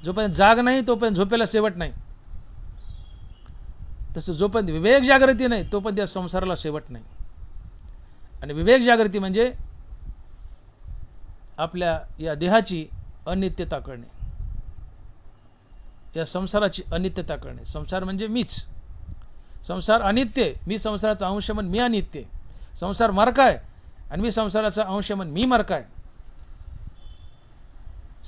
जोपर्यंत जाग नाही तोपर्यंत झोपेला शेवट नाही. तसं जोपर्यंत विवेक जागृती नाही तोपर्यंत या संसाराला शेवट नाही. आणि विवेक जागृती म्हणजे आपल्या या देहाची अनित्यता कळणे, या संसाराची अनित्यता कळणे. संसार म्हणजे मीच. संसार अनित्य, मी संसाराचा अंश म्हणून मी अनित्य. संसार मरकाय आणि मी संसाराचा अंश म्हणून मी मरकाय.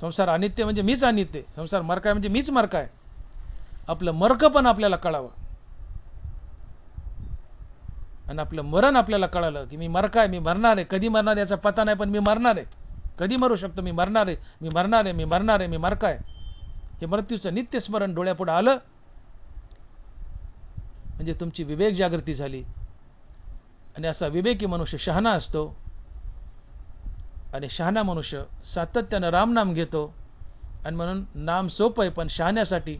संसार अनित्य म्हणजे मीच अनित्य, संसार मरकाय म्हणजे मीच मरकाय. आपलं मरक पण आपल्याला कळावं. आणि आपलं मरण आपल्याला कळालं की मी मरकाय, मी मरणार आहे. कधी मरणार याचा पता नाही, पण मी मरणार आहे. कधी मरू शकतो, मी मरणार आहे, मी मरणार आहे, मी मरणार आहे, मी मरकाय. हे मृत्यूचं नित्य स्मरण डोळ्यापुढे आलं म्हणजे तुमची विवेक जागृती झाली. आणि असा विवेकी मनुष्य शहाणा असतो. आणि शहाणा मनुष्य सातत्यानं रामनाम घेतो. आणि म्हणून नाम सोपं आहे, पण शहाण्यासाठी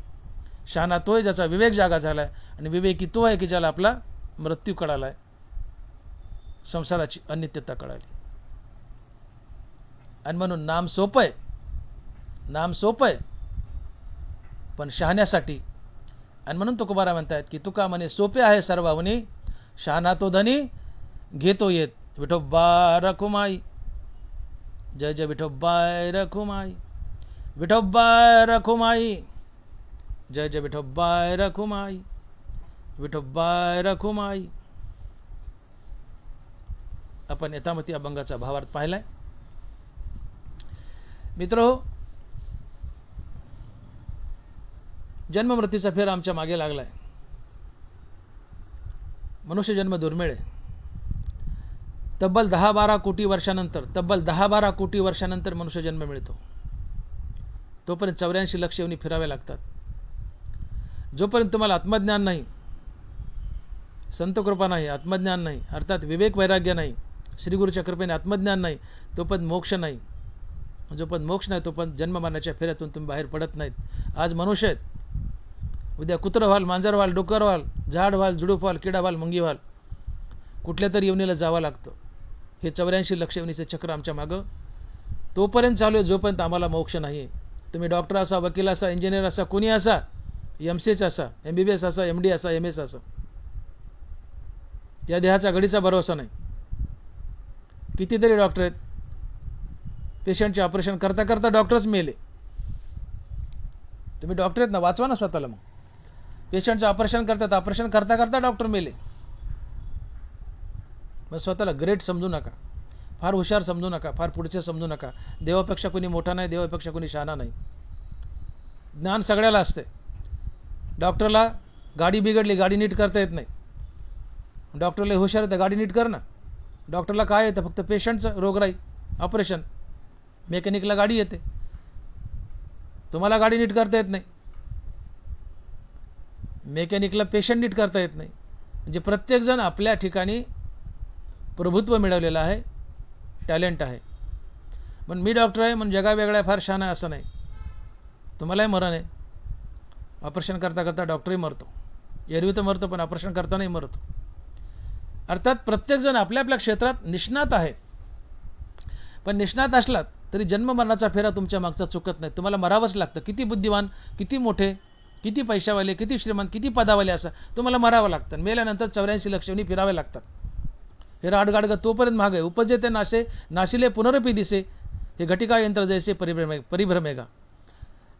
शहाणा तो आहे ज्याचा विवेक जागा झाला आहे. आणि विवेकी तो आहे की ज्याला आपला मृत्यू कळाला आहे, संसाराची अनित्यता कळाली. आणि म्हणून नाम सोपं आहे, नाम सोपं आहे पण शहाण्यासाठी. आणि म्हणून तुकोबारा म्हणतात की तुका म्हणे सोपे आहे सर्वावनी, शहाणा तो धनी घेतो येत. विठोबा रखुमाई. जय जय विठोबाय रखुमाई. विठोबाय रखुमाई. जय जय विठोबाय रखुमाई. विठोबाय रखुमाई. आपण यथामती अभंगाचा भावार्थ पाहिलाय. मित्र, जन्ममृत्यूचा फेर आमच्या मागे लागला आहे. मनुष्य जन्म दुर्मिळ आहे. तब्बल 10-12 कोटी वर्षानंतर मनुष्य जन्म मिळतो. तोपर्यंत 84 लक्ष योनी फिरावे लागतात. जोपर्यंत तुम्हाला आत्मज्ञान नाही, संत कृपा नाही, आत्मज्ञान नाही, अर्थात विवेक वैराग्य नाही, श्रीगुरूच्या कृपेने आत्मज्ञान नाही, तोपर्यंत मोक्ष नाही. जोपर्यंत मोक्ष नाही तोपर्यंत जन्ममरणाच्या फेऱ्यातून तुम्ही बाहेर पडत नाहीत. आज मनुष्य आहेत, उद्या कुत्रं व्हाल, मांजर व्हाल, डुक्कर व्हाल, झाड व्हाल, झुडूप व्हाल, किडा व्हाल, मुंगी व्हाल, कुठल्या तरी योनीला जावं लागतं. हे 84 लक्ष योनीचे चक्र आमच्या मागं तोपर्यंत चालू आहे जोपर्यंत आम्हाला मोक्ष नाही आहे. तुम्ही डॉक्टर असा, वकील असा, इंजिनियर असा, कोणी असा, MCH असा, MBBS असा, MD असा, MS असा, या देहाचा घडीचा भरोसा नाही. कितीतरी डॉक्टर आहेत, पेशंटचे ऑपरेशन करता करता डॉक्टरच मेले. तुम्ही डॉक्टर आहेत ना, वाचवा ना स्वतःला. मग पेशंटचं ऑपरेशन करता करता डॉक्टर मेले. मग स्वतःला ग्रेट समजू नका, फार हुशार समजू नका, फार पुढचे समजू नका. देवापेक्षा कोणी मोठा नाही, देवापेक्षा कोणी शहाणा नाही. ज्ञान सगळ्याला असते. डॉक्टरला गाडी बिघडली, गाडी नीट करता येत नाही, डॉक्टरला हुशार येतं, गाडी नीट कर ना. डॉक्टरला काय येतं? फक्त पेशंटचं रोगराई, ऑपरेशन. मेकॅनिकला गाडी येते, तुम्हाला गाडी नीट करता येत नाही. मेकॅनिकला पेशंट नीट करता येत नाही. म्हणजे प्रत्येकजण आपल्या ठिकाणी प्रभुत्व मिळवलेलं आहे, टॅलेंट आहे. पण मी डॉक्टर आहे म्हणून जगा वेगळा आहे, फार छान आहे असं नाही. तुम्हालाही मरण आहे. ऑपरेशन करता करता डॉक्टरही मरतो, एरवी तर मरतो पण ऑपरेशन करतानाही मरतो. अर्थात प्रत्येकजण आपल्या आपल्या क्षेत्रात निष्णात आहे. पण निष्णात असलात तरी जन्ममरणाचा फेरा तुमच्या मागचा चुकत नाही. तुम्हाला मरावंच लागतं. किती बुद्धिवान, किती मोठे, किती पैशावाले, किती श्रीमंत, किती पदावाले असा तुम्हाला मरावं लागतं. मेल्यानंतर 84 लक्ष योनी फिरावे लागतात. हे राडगाडगं तोपर्यंत मागे उपजे ते नाशे, नाशिले पुनरपी दिसे, हे घटिका यंत्र जैसे परिभ्रमेगा.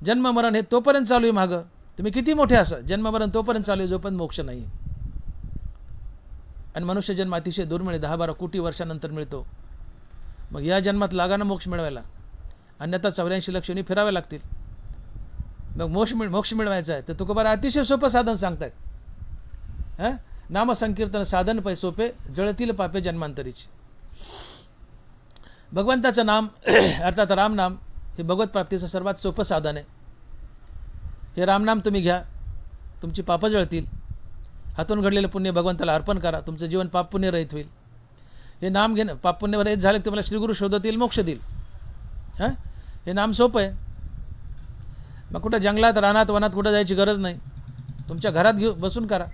जन्ममरण हे तोपर्यंत चालू आहे मागं. तुम्ही किती मोठे असा, जन्ममरण तोपर्यंत चालू आहे जोपर्यंत मोक्ष नाही. आणि मनुष्य जन्म अतिशय दुर्मिळ, 10-12 कोटी वर्षानंतर मिळतो. मग या जन्मात लागानं मोक्ष मिळवायला, अन्यथा 84 लक्ष योनी फिरावे लागतील. मग मोक्ष मिळवायचा आहे तर तुकोबारा अतिशय सोपं साधन सांगतायत. नामसंकीर्तन साधन पै सोपे, जळतील पापे जन्मांतरीची. भगवंताचं नाम अर्थात रामनाम हे भगवत प्राप्तीचं सर्वात सोपं साधन आहे. हे रामनाम तुम्ही घ्या, तुमची पापं जळतील. हातून घडलेलं पुण्य भगवंताला अर्पण करा, तुमचं जीवन पाप पुण्य रहित होईल. हे नाम घेणं, पाप पुण्य रहित झाले तुम्हाला श्रीगुरू शोधतील, मोक्ष देईल. हे नाम सोपं आहे. मग कुठं जंगलात, रानात, वनात कुठं जायची गरज नाही. तुमच्या घरात बसून करा.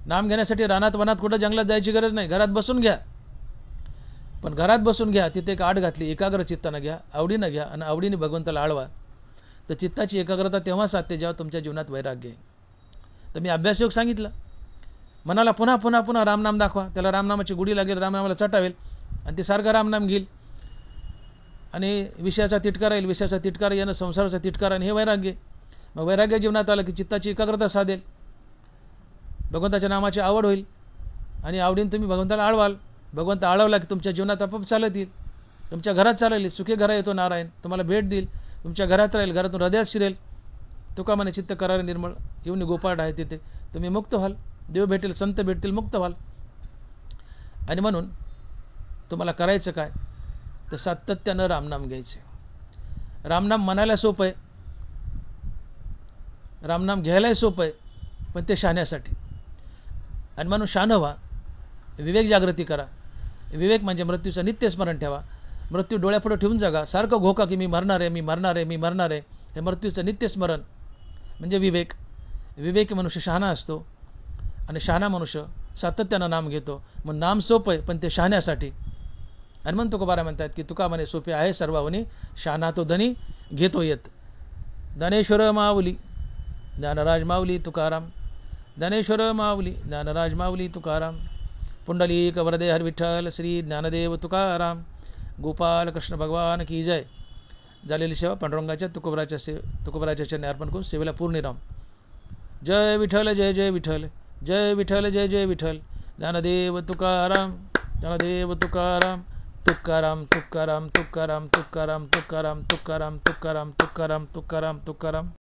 नाम घेण्यासाठी रानात, वनात, कुठं जंगलात जायची गरज नाही. घरात बसून घ्या. पण घरात बसून घ्या, तिथे एक आड घातली, एकाग्र चित्तानं घ्या, आवडीनं घ्या आणि आवडीने भगवंताला आळवा. तर चित्ताची एकाग्रता तेव्हा साधते जेव्हा तुमच्या जीवनात वैराग्य आहे. तर मी अभ्यासयोग सांगितलं, मनाला पुन्हा पुन्हा पुन्हा रामनाम दाखवा. त्याला रामनामाची गुढी लागेल, रामनामाला चटावेल आणि ते सारखं रामनाम घेईल. आणि विषयाचा तिटकारा येईल, विषयाचा तिटकारा येणं संसाराचा तिटकारा, आणि हे वैराग्य. मग वैराग्य जीवनात आलं की चित्ताची एकाग्रता साधेल, भगवंताच्या नामाची आवड होईल आणि आवडीने तुम्ही भगवंताला आळवाल. भगवंत आळवला की तुमच्या जीवनात आपोआप चालत येईल. तुमच्या घरात चालेल, सुखी घरा येतो नारायण, तुम्हाला भेट देईल, तुमच्या घरात राहील, घरातून हृदयात शिरेल. तुका म्हणे चित्त करार निर्मळ, येऊन गोपाळ आहे तिथे तुम्ही मुक्त व्हाल, देव भेटेल, संत भेटतील, मुक्त व्हाल. आणि म्हणून तुम्हाला करायचं काय तर सातत्यानं रामनाम घ्यायचे. रामनाम म्हणायला सोपं आहे, रामनाम घ्यायलाही सोपं आहे, पण ते शहाण्यासाठी. आणि म्हणून शहाणं व्हा, विवेक जागृती करा. विवेक म्हणजे मृत्यूचं नित्य स्मरण ठेवा. मृत्यू डोळ्यापुढे ठेवून जगा. सारखं घोका की मी मरणार आहे, मी मरणार आहे, मी मरणार आहे. हे मृत्यूचं नित्य स्मरण म्हणजे विवेक. विवेकी मनुष्य शहाणा असतो आणि शहाणा मनुष्य सातत्यानं नाम घेतो. मग नाम सोपं आहे पण ते शहाण्यासाठी. आणि म्हणून तुकोबारा म्हणतात की तुका म्हणे सोपे आहे सर्वावनी, शहाणा तो धनी घेतो येत. ज्ञानेश्वर माऊली ज्ञानराज माऊली तुकाराम, ज्ञानेश्वर माऊली ज्ञानराज माऊली तुकाराम. पुंडलिक वरदे हर विठ्ठल श्री ज्ञानदेव तुकाराम. गोपाल कृष्ण भगवान की जय. झालेली सेवा पांडुरंगाच्या तुकोबराच्या चरणी अर्पण करून सेवेला पूर्णविराम. जय विठ्ठल, जय जय विठ्ठल, जय विठ्ठल, जय जय विठ्ठल. ज्ञानदेव तुकाराम, ज्ञानदेव तुकाराम. तुकाराम तुकाराम तुकाराम तुकाराम तुकाराम तुकाराम तुकाराम तुकाराम तुकाराम तुकाराम.